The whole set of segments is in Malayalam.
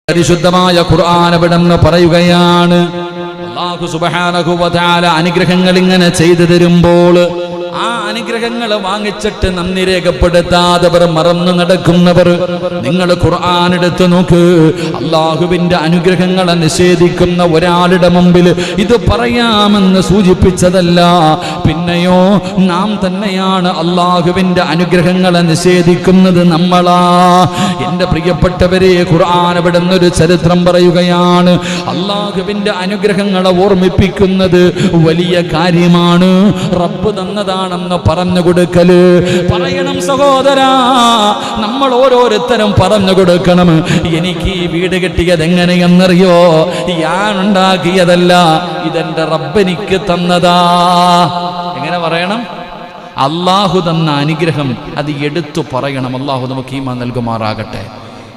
പരിശുദ്ധമായ ഖുർആൻ അവിടെന്ന് പറയുകയാണ്, അല്ലാഹു സുബ്ഹാനഹു വ തആല അനുഗ്രഹങ്ങൾ ഇങ്ങനെ ചെയ്തു തരുമ്പോൾ ആ അനുഗ്രഹങ്ങൾ വാങ്ങിച്ചിട്ട് നന്ദി രേഖപ്പെടുത്താതവർ മറന്നു നടക്കുന്നവർ, നിങ്ങൾ ഖുർആൻ എടുത്തു നോക്ക്. അള്ളാഹുവിന്റെ അനുഗ്രഹങ്ങളെ നിഷേധിക്കുന്ന ഒരാളുടെ മുമ്പിൽ ഇത് പറയാമെന്ന് സൂചിപ്പിച്ചതല്ല, പിന്നെയോ നാം തന്നെയാണ് അള്ളാഹുവിന്റെ അനുഗ്രഹങ്ങളെ നിഷേധിക്കുന്നത് നമ്മളാ. എന്റെ പ്രിയപ്പെട്ടവരെ, ഖുർആൻ അവിടെ നിന്നൊരു ചരിത്രം പറയുകയാണ്. അള്ളാഹുവിന്റെ അനുഗ്രഹങ്ങളെ ഓർമ്മിപ്പിക്കുന്നത് വലിയ കാര്യമാണ്. റബ്ബ് തന്നതാണെന്ന് പറഞ്ഞു കൊടുക്കല് പറയണം സഹോദരാ. നമ്മൾ ഓരോരുത്തരും പറഞ്ഞു കൊടുക്കണം, എനിക്ക് ഈ വീട് കിട്ടിയത് എങ്ങനെയെന്നറിയോ? ഞാൻ ഉണ്ടാക്കിയതല്ല, ഇതെന്റെ റബ്ബ് എനിക്ക് തന്നതാ. എങ്ങനെ പറയണം? അള്ളാഹു തന്ന അനുഗ്രഹം അത് എടുത്തു പറയണം. അള്ളാഹു നമുക്ക് ഈമാൻ നൽകുമാറാകട്ടെ.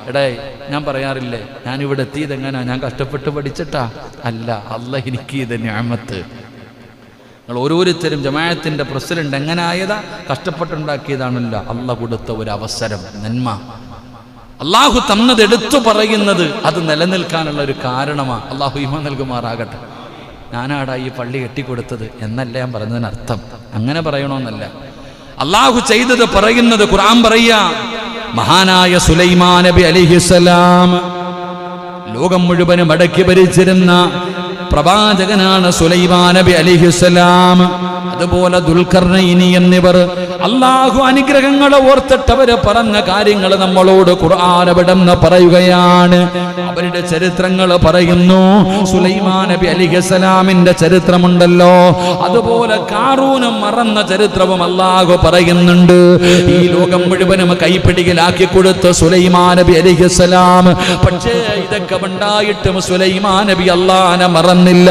എടേ, ഞാൻ പറയാറില്ലേ, ഞാനിവിടെ എത്തിയത് എങ്ങനാ? ഞാൻ കഷ്ടപ്പെട്ട് പഠിച്ചിട്ടാ? അല്ല, അള്ളാഹ് എനിക്ക് ഇത് നിഅമത്ത്. നിങ്ങൾ ഓരോരുത്തരും ജമാഅത്തിന്റെ പ്രസിഡന്റ് എങ്ങനായതാ? കഷ്ടപ്പെട്ടുണ്ടാക്കിയതാണല്ലോ. അള്ളാഹ് കൊടുത്ത ഒരു അവസരം, നന്മ. അള്ളാഹു തന്നത് എടുത്തു പറയുന്നത് അത് നിലനിൽക്കാനുള്ള ഒരു കാരണമാണ്. അള്ളാഹു ഈമാൻ നൽകുമാറാകട്ടെ. ഞാനാടാ ഈ പള്ളി കെട്ടിക്കൊടുത്തത് എന്നല്ല ഞാൻ പറഞ്ഞതിനർത്ഥം. അങ്ങനെ പറയണമെന്നല്ല. അള്ളാഹു ചെയ്തത് പറയുന്നത് ഖുർആൻ പറയാ. മഹാനായ സുലൈമാൻ നബി അലൈഹിസ്സലാം ലോകം മുഴുവനും അടക്കി ഭരിച്ചിരുന്ന പ്രവാചകനാണ് സുലൈമാൻ നബി അലൈഹിസ്സലാം. അതുപോലെ ദുൽഖർനൈനി എന്നിവർ അള്ളാഹു അനുഗ്രഹങ്ങളെ ഓർത്തിട്ടവര് പറഞ്ഞ കാര്യങ്ങൾ നമ്മളോട് ഖുർആൻ അവിടെന്ന് പറയുകയാണ്. അവരുടെ ചരിത്രങ്ങൾ പറയുന്നു. സുലൈമാൻ നബി അലൈഹിസ്സലാമിന്റെ ചരിത്രമുണ്ടല്ലോ, അതുപോലെ കാറൂനും മറന്ന ചരിത്രവും അള്ളാഹു പറയുന്നുണ്ട്. ഈ ലോകം മുഴുവനും കൈപ്പിടിയിലാക്കി കൊടുത്ത സുലൈമാൻ നബി അലൈഹിസ്സലാം, പക്ഷേ ഇതൊക്കെ ഉണ്ടായിട്ടും സുലൈമാൻ നബി അള്ളാഹനെ മറന്നില്ല.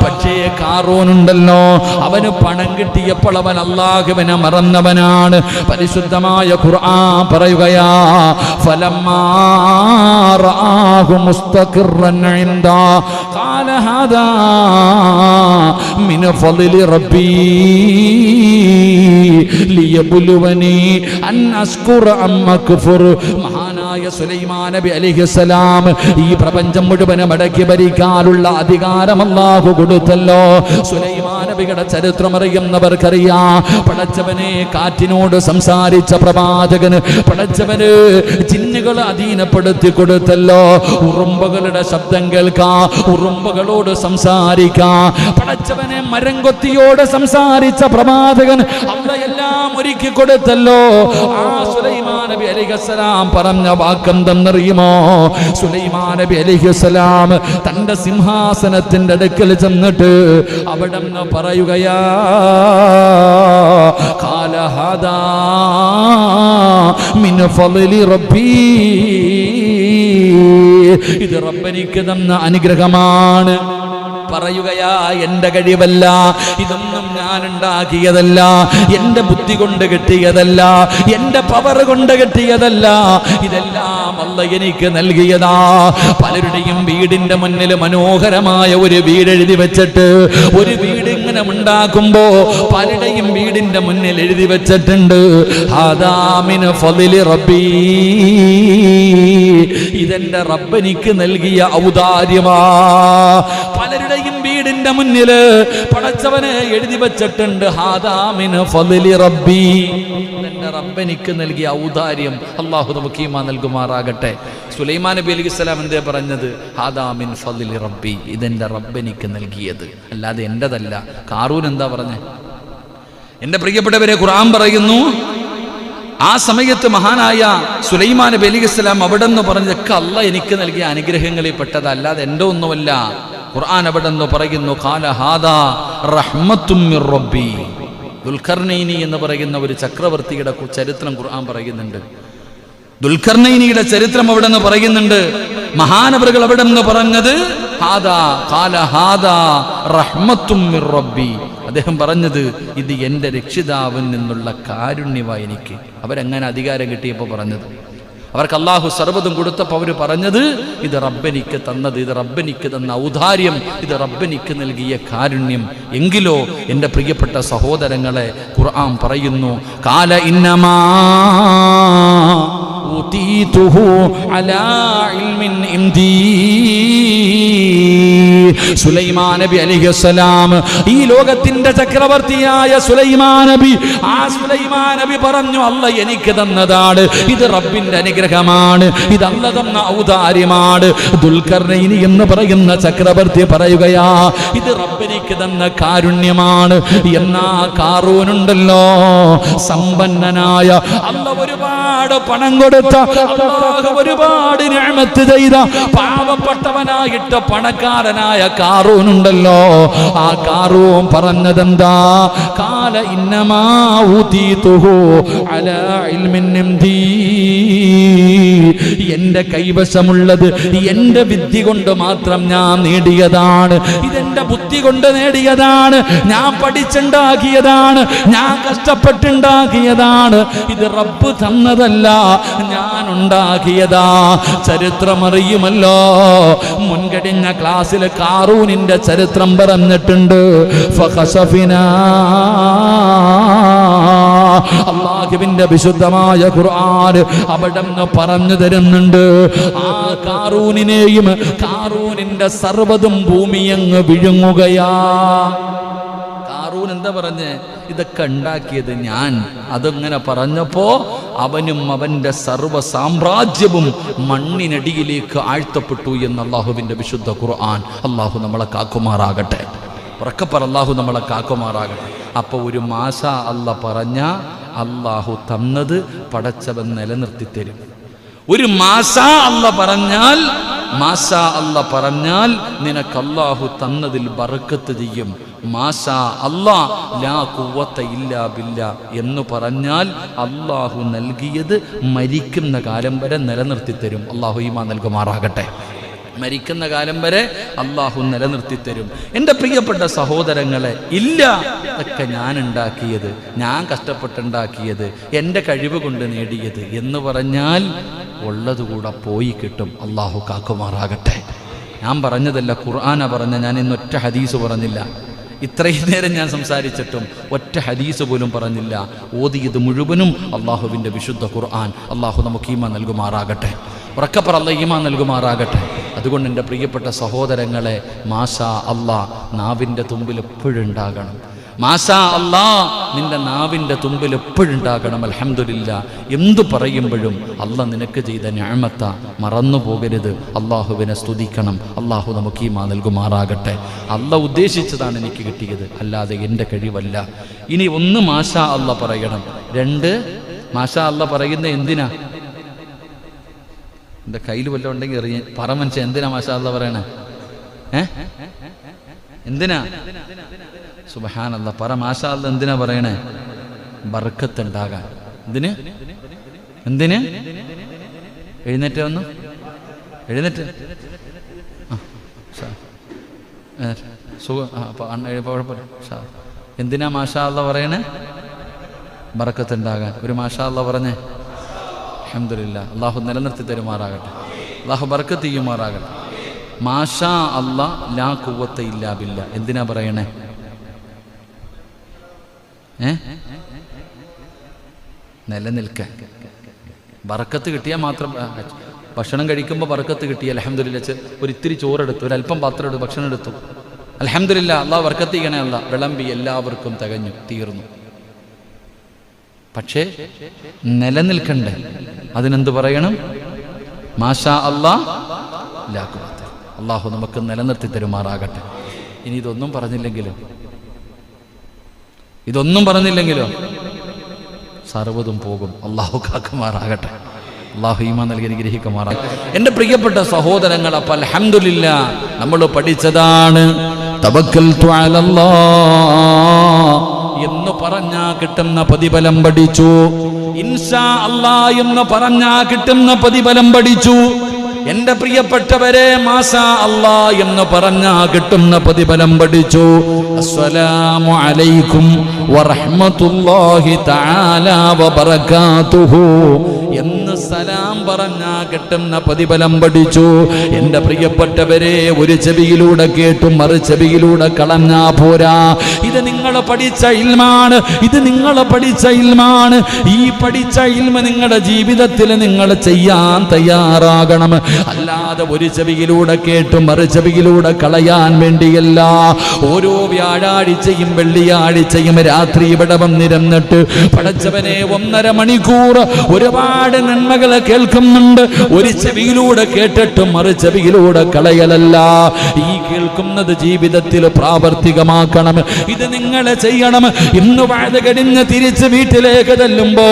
പക്ഷേ കാറൂനുണ്ടല്ലോ, അവന് പണം കിട്ടിയപ്പോൾ അവൻ അള്ളാഹുവിനെ മറന്നവനാണ്. പരിശുദ്ധമായ ഖുർആൻ പറയുകയാ, ഫലമ്മാ റആഹു മുസ്തഖിറൻ ഇൻദാ ഖാല ഹാദാ മിൻ ഫളിൽ റബ്ബി ലിയബ്ലുവനി അൻ അസ്കുറ അം അക്ഫുർ. മഹാനായ സുലൈമാൻ നബി അലൈഹിസ്സലാം ഈ പ്രപഞ്ചം മുഴുവനും അടക്കി ഭരിക്കാനുള്ള അധികാരം അല്ലാഹു കൊടുത്തല്ലോ. സുലൈമാൻ നബിയുടെ ചരിത്രം അറിയുന്നവർക്കറിയാം. പടച്ചവനെ കാറ്റിനോട് സംസാരിച്ച പ്രവാചകന് പടച്ചവന് ജിന്നുകളെ അധീനപ്പെടുത്തി കൊടുത്തല്ലോ. ഉറുമ്പുകളുടെ ശബ്ദം കേൾക്കാം, ഉറുമ്പുകളോട് സംസാരിക്കാം. പടച്ചവനെ മരംകൊത്തിയോട് സംസാരിച്ച പ്രവാചകൻ അള്ളയെല്ലാം ഒരുക്കി കൊടുത്തല്ലോ. ആ സുലൈമാൻ നബി അലൈഹിസ്സലാം പറഞ്ഞ വാക്കെന്തെന്നറിയുമോ? സുലൈമാൻ നബി അലൈഹിസ്സലാം തന്റെ സിംഹാസനത്തിന്റെ അടുക്കൽ ചെന്നിട്ട് അവിടെ നിന്ന് പറയുകയാ, ഖാല ഹാദാ മിൻ ഫളിൽ റബ്ബി. ഇത് റബ്ബനിക്ക് തന്ന അനുഗ്രഹമാണ്. പറയുകയാ, എന്റെ കഴിവല്ല, ഇതൊന്നും ഞാൻ ഉണ്ടാക്കിയതല്ല, എന്റെ ബുദ്ധി കൊണ്ട് കിട്ടിയതല്ല, എന്റെ പവർ കൊണ്ട് കിട്ടിയതല്ല, ഇതെല്ലാം അല്ലാഹ് എനിക്ക് നൽകിയതാ. പലരുടെയും വീടിന്റെ മുന്നിൽ മനോഹരമായ ഒരു വീട് എഴുതി വെച്ചിട്ട്, ഒരു വീട് ഇങ്ങനെ ഉണ്ടാക്കുമ്പോ പലരുടെയും വീടിന്റെ മുന്നിൽ എഴുതി വെച്ചിട്ടുണ്ട്, ഹാദാ മിൻ ഫളിൽ റബ്ബി. ഇതെന്റെ റബ്ബ് എനിക്ക് നൽകിയ ഔദാര്യമാ. പലരുടെയും വീടിന്റെ മുന്നില് പടച്ചവനെ എഴുതി വെച്ചിട്ടുണ്ട്, ഹാദാ മിൻ ഫളിൽ റബ്ബി. എന്റെ റബ്ബ് എനിക്ക് നൽകിയ ഔദാര്യം. അല്ലാഹു നമുക്ക് ഈമാൻ നൽകുമാറാകട്ടെ. സുലൈമാൻ നബി അലൈഹിസ്സലാം എന്തേ പറഞ്ഞത്? ഹാദാ മിൻ ഫളിൽ റബ്ബി, ഇതെന്റെ റബ്ബ് എനിക്ക് നൽകിയത്, അല്ലാതെ എന്റേതല്ല. കാറൂൻ എന്താ പറഞ്ഞേ? എന്റെ പ്രിയപ്പെട്ടവരെ, ഖുർആൻ പറയുന്നു, ആ സമയത്ത് മഹാനായ സുലൈമാൻ നബി അലൈഹിസ്സലാം അവിടെ നിന്ന് പറഞ്ഞതൊക്കെ അല്ലാഹ് എനിക്ക് നൽകിയ അനുഗ്രഹങ്ങളിൽ പെട്ടത്, അല്ലാതെ എൻ്റെ ഒന്നുമല്ല. ഖുർആൻ അവിടെ നിന്ന് പറയുന്നു, ഖാല ഹാദാ റഹ്മത്തും മിർ റബ്ബി. ദുൽഖർനൈനി എന്ന് പറയുന്ന ഒരു ചക്രവർത്തിയുടെ ചരിത്രം ഖുർആൻ പറയുന്നുണ്ട്. ദുൽഖർനൈനിയുടെ ചരിത്രം അവിടെ നിന്ന് പറയുന്നുണ്ട്. മഹാനവറുകൾ അവിടെ നിന്ന് പറഞ്ഞത് ഹാദാ ഖാല ഹാദാ റഹ്മത്തും മിർ റബ്ബി. അദ്ദേഹം പറഞ്ഞത്, ഇത് എൻ്റെ രക്ഷിതാവിൽ നിന്നുള്ള കാരുണ്യമായി എനിക്ക്. അവരെങ്ങനെ അധികാരം കിട്ടിയപ്പോൾ പറഞ്ഞത്. അവർക്ക് അള്ളാഹു സർവ്വതും കൊടുത്തപ്പോൾ അവർ പറഞ്ഞത് ഇത് റബ്ബെനിക്ക് തന്നത്, ഇത് റബ്ബെനിക്ക് തന്ന ഔദാര്യം, ഇത് റബ്ബെനിക്ക് നൽകിയ കാരുണ്യം. എങ്കിലോ എൻ്റെ പ്രിയപ്പെട്ട സഹോദരങ്ങളെ, ഖുർആൻ പറയുന്നു, കാല ഇന്നമാ ഊതീതുഹു അലാ ഇൽമിൻ ഇൻദീ. സുലൈമാൻ നബി അലൈഹിസ്സലാം, ഈ ലോകത്തിന്റെ ചക്രവർത്തിയായ സുലൈമാൻ നബി, ആ സുലൈമാൻ നബി പറഞ്ഞു, അല്ല എനിക്ക് തന്നതാണ്, ഇത് റബ്ബിന്റെ അനുഗ്രഹമാണ്, ഇത് അല്ല തന്ന ഔദാര്യമാണ്. ദുൽഖർനൈനി എന്ന് പറയുന്ന ചക്രവർത്തി പറയുകയാ, ഇത് റബ്ബിനിക്ക് തന്ന കാരുണ്യമാണ്. എന്നാ കാറൂനുണ്ടല്ലോ, സമ്പന്നനായ, അല്ല ഒരുപാട് പണം കൊടുത്ത, അല്ലാഹു ഒരുപാട് നിഅമത്ത് ചെയ്ത, പാവപ്പെട്ടവനായിട്ട് പണക്കാരനായ കാറൂനുണ്ടല്ലോ, ആ കാറൂൻ പറഞ്ഞതെന്താ? കാല ഇന്നമാ ഊതീതുഹു അലാ ഇൽമിൻ ഇൻദീ. എന്റെ കൈവശമുള്ളത് എന്റെ വിദ്യ കൊണ്ട് മാത്രം ഞാൻ നേടിയതാണ്, ഇതെന്റെ ബുദ്ധി കൊണ്ട് നേടിയതാണ്, ഞാൻ പഠിച്ചുണ്ടാക്കിയതാണ്, ഞാൻ കഷ്ടപ്പെട്ടുണ്ടാക്കിയതാണ്, ഇത് റബ്ബ് തന്നതല്ല, ഞാൻ ഉണ്ടാക്കിയതാ. ചരിത്രമറിയുമല്ലോ, മുൻകഴിഞ്ഞ ക്ലാസ്സിൽ കാറൂനിന്റെ ചരിത്രം പറഞ്ഞിട്ടുണ്ട്. ഫഖസഫിനാ, അല്ലാഹുവിന്റെ വിശുദ്ധമായ ഖുർആൻ അവിടെന്ന് പറഞ്ഞു തരുന്നുണ്ട്. ആ കാറൂനിനെയും കാറൂനിന്റെ സർവ്വതും ഭൂമിയങ്ങ് വിഴുങ്ങുകയാ. കാറൂൻ എന്താ പറഞ്ഞേ? ഇതൊക്കെ ഉണ്ടാക്കിയത് ഞാൻ. അതങ്ങനെ പറഞ്ഞപ്പോ അവനും അവന്റെ സർവ്വ സാമ്രാജ്യവും മണ്ണിനടിയിലേക്ക് ആഴ്ത്തപ്പെട്ടു എന്ന് അല്ലാഹുവിന്റെ വിശുദ്ധ ഖുർആൻ. അല്ലാഹു നമ്മളെ കാക്കുമാറാകട്ടെ. ഉറക്കപ്പറ, അല്ലാഹു നമ്മളെ കാക്കുമാറാകട്ടെ. അപ്പോൾ ഒരു മാഷാ അല്ല പറഞ്ഞ അല്ലാഹു തന്നത് പടച്ചവൻ നിലനിർത്തി തരും. ഒരു മാഷാ അല്ല പറഞ്ഞാൽ, മാഷാ അല്ല പറഞ്ഞാൽ നിനക്ക് അല്ലാഹു തന്നതിൽ ബർക്കത്ത് ചെയ്യും. മാഷാ അല്ലാ ലാ ഖുവത ഇല്ലാ ബില്ലാ എന്ന് പറഞ്ഞാൽ അല്ലാഹു നൽകിയത് മരിക്കുന്ന കാലം വരെ നിലനിർത്തി തരും. അല്ലാഹു ഈമാൻ നൽകുമാറാകട്ടെ. മരിക്കുന്ന കാലം വരെ അല്ലാഹു നിലനിർത്തി തരും. എൻ്റെ പ്രിയപ്പെട്ട സഹോദരങ്ങളെ, ഇല്ല ഇതൊക്കെ ഞാൻ ഉണ്ടാക്കിയത്, ഞാൻ കഷ്ടപ്പെട്ടുണ്ടാക്കിയത്, എൻ്റെ കഴിവ് കൊണ്ട് നേടിയത് എന്ന് പറഞ്ഞാൽ ഉള്ളതുകൂടെ പോയി കിട്ടും. അല്ലാഹു കാക്കുമാറാകട്ടെ. ഞാൻ പറഞ്ഞതല്ല, ഖുർആനാ പറഞ്ഞ. ഞാൻ ഇന്നൊറ്റ ഹദീസ് പറഞ്ഞില്ല. ഇത്രയും നേരം ഞാൻ സംസാരിച്ചിട്ടും ഒറ്റ ഹദീസ് പോലും പറഞ്ഞില്ല. ഓതിയത് മുഴുവനും അള്ളാഹുവിൻ്റെ വിശുദ്ധ ഖുർആൻ. അള്ളാഹു നമുക്ക് ഈമാൻ നൽകുമാറാകട്ടെ. ഉറക്കപ്പറ, അല്ലാഹു ഈമാൻ നൽകുമാറാകട്ടെ. അതുകൊണ്ട് എൻ്റെ പ്രിയപ്പെട്ട സഹോദരങ്ങളെ, മാഷാ അല്ലാ നാവിൻ്റെ തുമ്പിൽ എപ്പോഴുണ്ടാകണം. മാഷാ അല്ലാ നിന്റെ നാവിൻ്റെ തുമ്പിൽ എപ്പോഴുണ്ടാകണം. അൽഹംദുലില്ലാ എന്തു പറയുമ്പോഴും അല്ല നിനക്ക് ചെയ്ത നിഅമത്ത മറന്നു പോകരുത്. അള്ളാഹുവിനെ സ്തുതിക്കണം. അള്ളാഹു നമുക്ക് ഈമാൻ നൽകുമാറാകട്ടെ. അല്ല ഉദ്ദേശിച്ചതാണ് എനിക്ക് കിട്ടിയത്, അല്ലാതെ എൻ്റെ കഴിവല്ല. ഇനി ഒന്ന് മാഷാ അല്ല പറയണം. രണ്ട്, മാഷാ അല്ല പറയുന്നത് എന്തിനാ? എൻ്റെ കയ്യിൽ വല്ലതും ഉണ്ടെങ്കിൽ എറിയ പറ മനുഷ്യ. എന്തിനാ മാഷാ അല്ലാ പറയണേ? എന്തിനാ? സുബ്ഹാനല്ലാഹ് പറ. മാഷാ അല്ലാ എന്തിനാ പറയണേ? ബർക്കത്ത് ഉണ്ടാകാൻ. എന്തിന്? എന്തിന്? എഴുന്നേറ്റ് വന്നു, എഴുന്നേറ്റ്. എന്തിനാ മാഷാ അല്ലാ പറയണേ? ബർക്കത്ത് ഉണ്ടാകാൻ. ഒരു മാഷാ അല്ലാ പറഞ്ഞേ. അൽഹംദുലില്ലാ. അല്ലാഹു നിലനിർത്തി തരുമാറാകട്ടെ. അല്ലാഹു ബർക്കത്ത് ചെയ്യുമാറാകട്ടെ. മാഷാ അല്ലാ ലാ ഖുവത ഇല്ലാ ബില്ലാ. എന്തിനാ പറയണേ? നിലനിൽക്കാൻ. ബർക്കത്ത് കിട്ടിയാൽ മാത്രം. ഭക്ഷണം കഴിക്കുമ്പോൾ ബർക്കത്ത് കിട്ടി, അൽഹംദുലില്ലാ. ഒരിത്തിരി ചോറെടുത്തു, ഒരല്പം പാത്രം എടുത്തു, ഭക്ഷണം എടുത്തു, അൽഹംദുലില്ലാ. അല്ലാഹു ബർക്കത്ത് ചെയ്യണേ. അല്ലാ വിളമ്പി എല്ലാവർക്കും തികഞ്ഞു, തീർന്നു. പക്ഷേ നിലനിൽക്കണ്ടേ? അതിനെന്ത് പറയണം? മാഷാ അല്ലാ ലാ ഖുവത. അല്ലാഹു നമുക്ക് നിലനിർത്തി തരുമാറാകട്ടെ. ഇനി ഇതൊന്നും പറഞ്ഞില്ലെങ്കിലോ, ഇതൊന്നും പറഞ്ഞില്ലെങ്കിലോ സർവ്വതും പോകും. അല്ലാഹു കാക്കുമാറാകട്ടെ. അല്ലാഹു ഈമാൻ നൽകി അനുഗ്രഹിക്കുമാറാകട്ടെ. എൻ്റെ പ്രിയപ്പെട്ട സഹോദരങ്ങൾ, അപ്പോൾ അൽഹംദുലില്ലാ നമ്മൾ പഠിച്ചതാണ് തവക്കൽതു അലല്ലാഹ് എന്ന് പറഞ്ഞാ കിട്ടുന്ന പ്രതിഫലം പഠിച്ചു. ഇൻഷാ അല്ലാഹ് എന്ന് പറഞ്ഞാ കിട്ടുന്ന പ്രതിഫലം പഠിച്ചു. എൻ്റെ പ്രിയപ്പെട്ടവരെ, മാഷാ അല്ലാ എന്ന് പറഞ്ഞാ കിട്ടുന്ന പ്രതിഫലം പഠിച്ചു. അസ്സലാമു അലൈക്കും വറഹ്മത്തുള്ളാഹി തആല വബറകാതുഹു എന്ന് ഒന്ന് സലാം പറഞ്ഞാ കിട്ടുന്ന പ്രതിഫലം പഠിച്ചു. എന്റെ പ്രിയപ്പെട്ടവരെ, ഒരു ചെവിയിലൂടെ കേട്ടു മറു ചെവിയിലൂടെ കളഞ്ഞാ പോരാ. ഇത് നിങ്ങൾ പഠിച്ച ഇൽമാണ്, ഇത് നിങ്ങൾ പഠിച്ച ഇൽമാണ്. ഈ പഠിച്ച ഇൽമ നിങ്ങളുടെ ജീവിതത്തിൽ നിങ്ങൾ ചെയ്യാൻ തയ്യാറാകണം. അല്ലാതെ ഒരു ചെവിയിലൂടെ കേട്ടു മറു ചെവിയിലൂടെ കളയാൻ വേണ്ടിയല്ല. ഓരോ വ്യാഴാഴ്ചയും വെള്ളിയാഴ്ചയും രാത്രി ഇവിടെ വന്നിരുന്നിട്ട് പടച്ചവനെ 1.5 മണിക്കൂർ ഒരുപാട് നന്മകൾ കേൾക്കുന്നുണ്ട്. ഒരു ചെവിയിലൂടെ കേട്ടിട്ട് മറു ചെവിയിലൂടെ കളയലല്ല. ഈ കേൾക്കുന്നത് ജീവിതത്തിൽ പ്രാവർത്തികമാക്കണം. ഇത് നിങ്ങൾ ചെയ്യണം. ഇന്ന് വാഴ കടിഞ്ഞ് തിരിച്ച് വീട്ടിലേക്ക് ചെല്ലുമ്പോ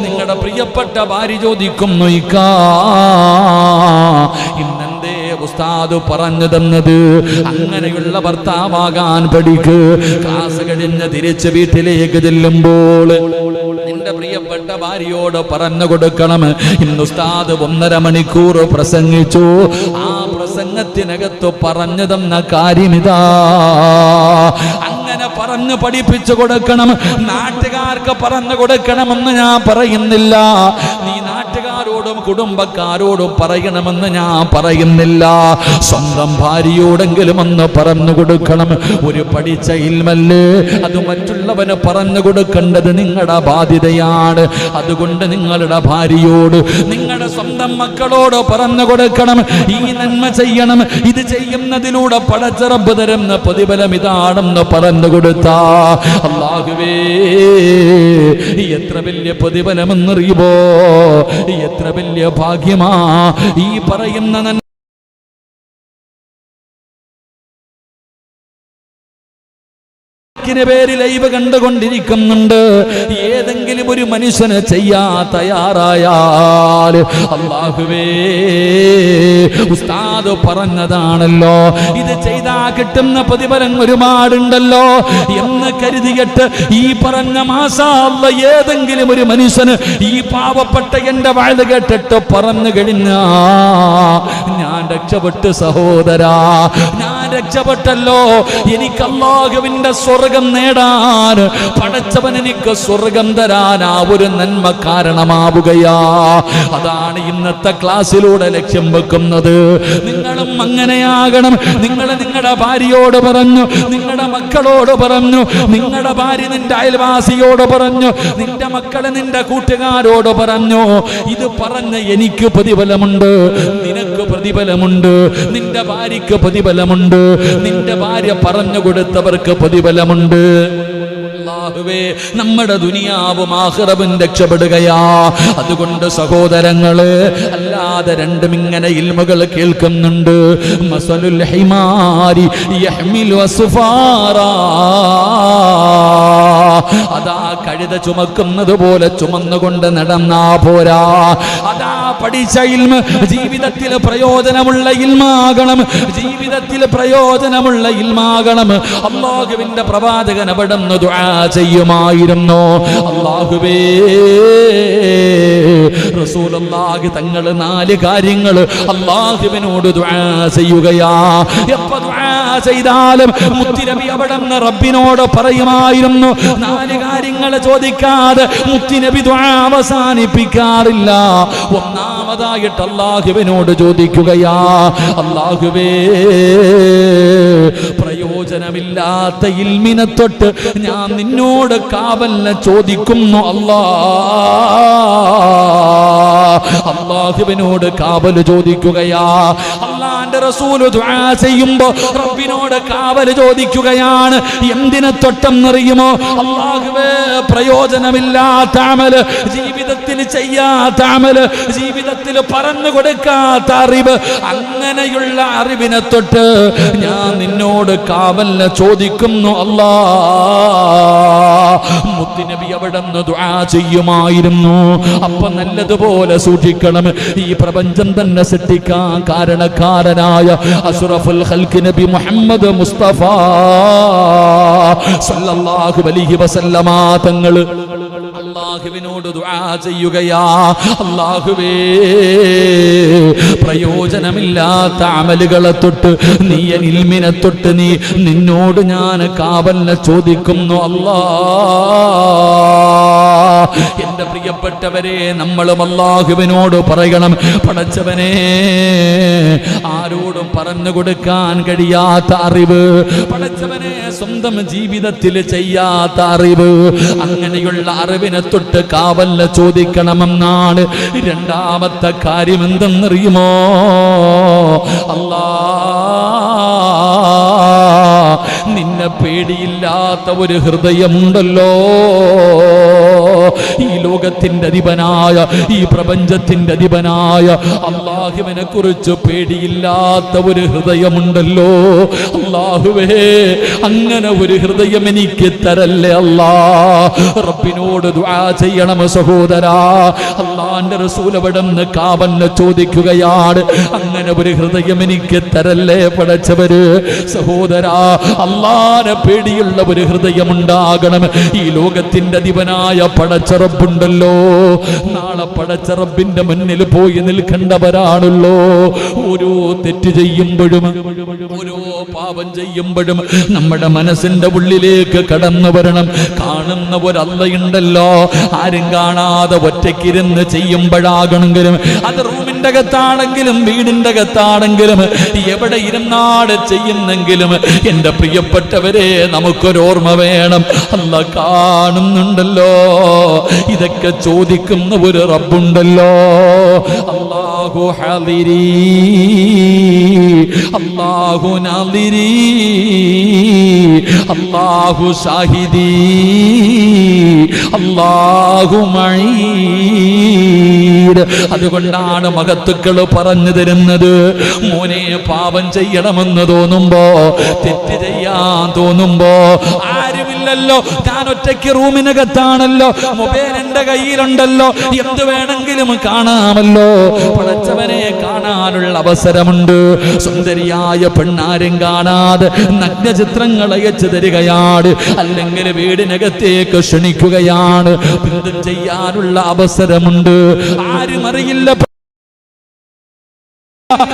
നിങ്ങളുടെ പ്രിയപ്പെട്ട ഭാര്യ ചോദിക്കുന്നു, ഇക്കാ ഇന്നെന്തേ ഉസ്താദ് പറഞ്ഞു തന്നത്? അങ്ങനെയുള്ള ഭർത്താവാകാൻ പഠിക്ക്. ക്ലാസ് കഴിഞ്ഞ് തിരിച്ച് വീട്ടിലേക്ക് ചെല്ലുമ്പോൾ നിന്റെ പ്രിയപ്പെട്ട ഭാര്യയോട് പറഞ്ഞു കൊടുക്കണം, ഇന്ന് ഉസ്താദ് 1.5 മണിക്കൂർ പ്രസംഗിച്ചു. ആ പ്രസംഗത്തിനകത്ത് പറഞ്ഞു തന്ന കാര്യമിതാ. അങ്ങനെ പറഞ്ഞു പഠിപ്പിച്ചു കൊടുക്കണം. നാട്ടുകാർക്ക് പറഞ്ഞു കൊടുക്കണമെന്ന് ഞാൻ പറയുന്നില്ല. നീ നാട്ടുകാരോടും കുടുംബക്കാരോടും പറയണമെന്ന് ഞാൻ പറയുന്നില്ല. സ്വന്തം ഭാര്യയോടെങ്കിലും ഒന്ന് പറഞ്ഞു കൊടുക്കണം. ഒരു പഠിച്ച ഇൽമല്ലേ, അത് മറ്റുള്ളവന് പറഞ്ഞു കൊടുക്കേണ്ടത് നിങ്ങളുടെ ബാധ്യതയാണ്. അതുകൊണ്ട് നിങ്ങളുടെ ഭാര്യയോട്, നിങ്ങളുടെ സ്വന്തം മക്കളോട് പറഞ്ഞു കൊടുക്കണം, ഈ നന്മ ചെയ്യണം. ഇത് ചെയ്യുന്നതിലൂടെ പടച്ച റബ്ബ് തരുന്ന പ്രതിഫലം ഇതാണെന്ന് പറഞ്ഞു കൊടുത്താ അല്ലാഹുവേ, എത്ര വലിയ പ്രതിഫലമെന്നറിയുമോ? എത്ര വലിയ ഭാഗ്യമാ ഈ പറയുന്ന പേര് ലൈവ് കണ്ടുകൊണ്ടിരിക്കുന്നുണ്ട്. ഏതെങ്കിലും ഒരു മനുഷ്യന് ചെയ്യാ തയ്യാറായാൽ അല്ലാഹുവേ, ഉസ്താദ് പറഞ്ഞതാണല്ലോ, ഇത് ചെയ്താ കിട്ടുന്ന പ്രതിഫലം ഒരുപാടുണ്ടല്ലോ എന്ന് കരുതിയിട്ട് ഈ പറഞ്ഞ മാഷാ അല്ലാഹ് ഏതെങ്കിലും ഒരു മനുഷ്യന് ഈ പാവപ്പെട്ട എന്റെ വാഴ കേട്ടിട്ട് പറഞ്ഞു കഴിഞ്ഞാ ഞാൻ രക്ഷപ്പെട്ടു സഹോദരാ, ഞാൻ രക്ഷപ്പെട്ടല്ലോ. എനിക്ക് അല്ലാഹുവിന്റെ സ്വർഗ്ഗം നേടാൻ പടച്ചവൻ എനിക്ക് സ്വർഗം തരാൻ ആ ഒരു നന്മ കാരണമാവുകയാ. അതാണ് ഇന്നത്തെ ക്ലാസ്സിലൂടെ ലക്ഷ്യം വെക്കുന്നത്. നിങ്ങളും അങ്ങനെയാകണം. നിങ്ങൾ നിങ്ങളുടെ ഭാര്യയോട് പറഞ്ഞു, നിങ്ങളുടെ മക്കളോട് പറഞ്ഞു, നിങ്ങളുടെ ഭാര്യ നിന്റെ അയൽവാസിയോട് പറഞ്ഞു, നിന്റെ മക്കളെ നിന്റെ കൂട്ടുകാരോട് പറഞ്ഞു. ഇത് പറഞ്ഞ് എനിക്ക് പ്രതിഫലമുണ്ട്, നിനക്ക് പ്രതിഫലമുണ്ട്, നിന്റെ ഭാര്യയ്ക്ക് പ്രതിഫലമുണ്ട്, നിന്റെ ഭാര്യ പറഞ്ഞു കൊടുത്തവർക്ക് പ്രതിഫലമുണ്ട്. അല്ലാഹുവേ, നമ്മുടെ ദുനിയാവും ആഖിറവും രക്ഷപ്പെടുകയാ. അതുകൊണ്ട് സഹോദരങ്ങള്, അല്ലാതെ രണ്ടും ഇങ്ങനെ ഇൽമുകൾ കേൾക്കുന്നുണ്ട്. മസലുൽ ഹിമാരി യഹ്മിലു അസ്ഫാറാ, അതാ കഴുത ചുമക്കുന്നത് പോലെ ചുമന്നുകൊണ്ട് നടന്നാ പോരാ. അതാ പഠിച്ച ഇൽമ ജീവിതത്തിൽ പ്രയോജനമുള്ള ഇൽമാകണം, ജീവിതത്തിൽ പ്രയോജനമുള്ള ഇൽമാകണം. അല്ലാഹുവിന്റെ പ്രവാചകൻ അവിടുന്ന് ദുആ ചെയ്യുമായിരുന്നു. അല്ലാഹുവേ, റസൂലുള്ളാഹി തങ്ങൾ 4 കാര്യങ്ങൾ അല്ലാഹുവിനോട് ദുആ ചെയ്യുകയാ. എപ്പോ ദുആ ചെയ്താലും മുത്തുനബി അവിടുന്ന് റബ്ബിനോട് പറയുമായിരുന്നു. 4 കാര്യങ്ങൾ ചോദിക്കാതെ മുത്തുനബി ദുആ അവസാനിപ്പിക്കാറില്ല. ഒന്നാമതായിട്ട് അല്ലാഹുവിനോട് ചോദിക്കുകയാ, അല്ലാഹുവേ, പ്രയോജനമില്ലാത്ത ഇൽമിനെ തൊട്ട് ഞാൻ നിന്നോട് കാവലിനെ ചോദിക്കുന്നു അല്ലാ. അല്ലാഹുവിനോട് കാവല് ചോദിക്കുകയാ. അല്ലാഹുവിന്റെ റസൂൽ ദുആ ചെയ്യുമ്പോ റബ്ബിനോട് കാവല് ചോദിക്കുകയാണ്. എന്തിനെ തൊട്ടെന്നറിയുമോ? അല്ലാഹുവേ, പ്രയോജനമില്ലാത്ത അമല്, ജീവിതത്തിൽ ചെയ്യാത്ത അമല്, ജീവിതത്തിൽ പറഞ്ഞു കൊടുക്കാത്ത അറിവ്, അങ്ങനെയുള്ള അറിവിനെ തൊട്ട് ഞാൻ നിന്നോട് കാവലിനെ ചോദിക്കുന്നു അല്ലാ. മുത്തുനബി അവിടുന്ന് ദുആ ചെയ്യുമായിരുന്നു. അപ്പൊ നല്ലതുപോലെ സൂക്ഷിക്കണം. ഈ പ്രപഞ്ചം തന്നെ സൃഷ്ടിക്കാൻ കാരണക്കാരനായ അഷ്റഫുൽ ഖൽഖ് നബി മുഹമ്മദ് മുസ്തഫ സല്ലല്ലാഹു അലൈഹി വസല്ലമ തങ്ങൾ അല്ലാഹുവിനോട് ദുആ ചെയ്യുകയാ. അല്ലാഹുവേ, പ്രയോജനമില്ലാത്ത അമലുകളെ തൊട്ട്, നീ ഇൽമിനെ തൊട്ട് നിന്നോട് ഞാൻ കാവലിനെ ചോദിക്കുന്നു അല്ലാ. എന്റെ പ്രിയപ്പെട്ടവരെ, നമ്മളും അല്ലാഹുവിനോട് പറയണം, പടച്ചവനെ, ആരോടും പറഞ്ഞു കൊടുക്കാൻ കഴിയാത്ത അറിവ്, പടച്ചവനെ സ്വന്തം ജീവിതത്തിൽ ചെയ്യാത്ത അറിവ്, അങ്ങനെയുള്ള അറിവിനെ തൊട്ട് കാവല് ചോദിക്കണമെന്നാണ്. രണ്ടാമത്തെ കാര്യം എന്തെന്നറിയുമോ? അല്ലാ, നിന്നെ പേടിയില്ലാത്ത ഒരു ഹൃദയമുണ്ടല്ലോ. ഈ ലോകത്തിന്റെ അധിപനായ, ഈ പ്രപഞ്ചത്തിന്റെ അധിപനായ അല്ലാഹുവിനെ കുറിച്ച് പേടിയില്ലാത്ത ഒരു ഹൃദയമുണ്ടല്ലോ. അല്ലാഹുവേ, അങ്ങനെ ഒരു ഹൃദയം എനിക്ക് തരല്ലേ അല്ലാ. റബ്ബിനോട് ദുആ ചെയ്യണം സഹോദരാ. അല്ലാഹുവിന്റെ റസൂൽ അവിടുന്ന് കാവല് ചോദിക്കുകയാണ്, അങ്ങനെ ഒരു ഹൃദയം എനിക്ക് തരല്ലേ പടച്ചവര്. സഹോദരാ, അല്ലാഹുവിനെ പേടിയുള്ള ഒരു ഹൃദയമുണ്ടാകണം. ഈ ലോകത്തിന്റെ അധിപനായ പടച്ച റബ്ബുണ്ടല്ലോ, നാളെ പടച്ച റബ്ബിന്റെ മുന്നിൽ പോയി നിൽക്കേണ്ടവരാണല്ലോ. ഓരോ തെറ്റ് ചെയ്യുമ്പോഴും, ഓരോ പാപം ചെയ്യുമ്പോഴും നമ്മുടെ മനസ്സിന്റെ ഉള്ളിലേക്ക് കടന്നു വരണം, കാണുന്ന ഒരല്ലയുണ്ടല്ലോ. ആരും കാണാതെ ഒറ്റയ്ക്കിരുന്ന് ചെയ്യുമ്പോഴാകണമെങ്കിലും, അത് റൂമിന്റെ അകത്താണെങ്കിലും വീടിന്റെ അകത്താണെങ്കിലും എവിടെ ഇരുന്നാട് ചെയ്യുന്നെങ്കിലും, എന്റെ പ്രിയപ്പെട്ടവരെ, നമുക്കൊരോർമ്മ വേണം, അല്ലാഹ് കാണുന്നുണ്ടല്ലോ. ഇതൊക്കെ ചോദിക്കുന്ന ഒരു റബ്ബുണ്ടല്ലോ. അല്ലാഹു ഹദിരി, അല്ലാഹു നാദിരി, അല്ലാഹു ഷാഹിദി, അല്ലാഹു മഈദ്. അതുകൊണ്ടാണ് മഹത്തുക്കൾ പറഞ്ഞു തരുന്നത്, മോനെ, പാപം ചെയ്യണമെന്ന് തോന്നുമ്പോ, തെറ്റ് ചെയ്യാൻ തോന്നുമ്പോ, ആരുമില്ലല്ലോ, ഞാൻ ഒറ്റയ്ക്ക് റൂമിനകത്താണല്ലോ, മൊബൈൽ എന്റെ കയ്യിലുണ്ടല്ലോ, എന്ത് വേണമെങ്കിലും കാണാമല്ലോ. പടച്ചവനെ കാണാനുള്ള അവസരമുണ്ട്. സുന്ദരിയായ പെണ്ണാരും കാണാതെ നഗ്നചിത്രങ്ങൾ അയച്ചു തരികയാണ്, അല്ലെങ്കിൽ വീടിനകത്തേക്ക് ക്ഷണിക്കുകയാണ്. ബന്ധം ചെയ്യാനുള്ള അവസരമുണ്ട്. ആരും അറിയില്ല,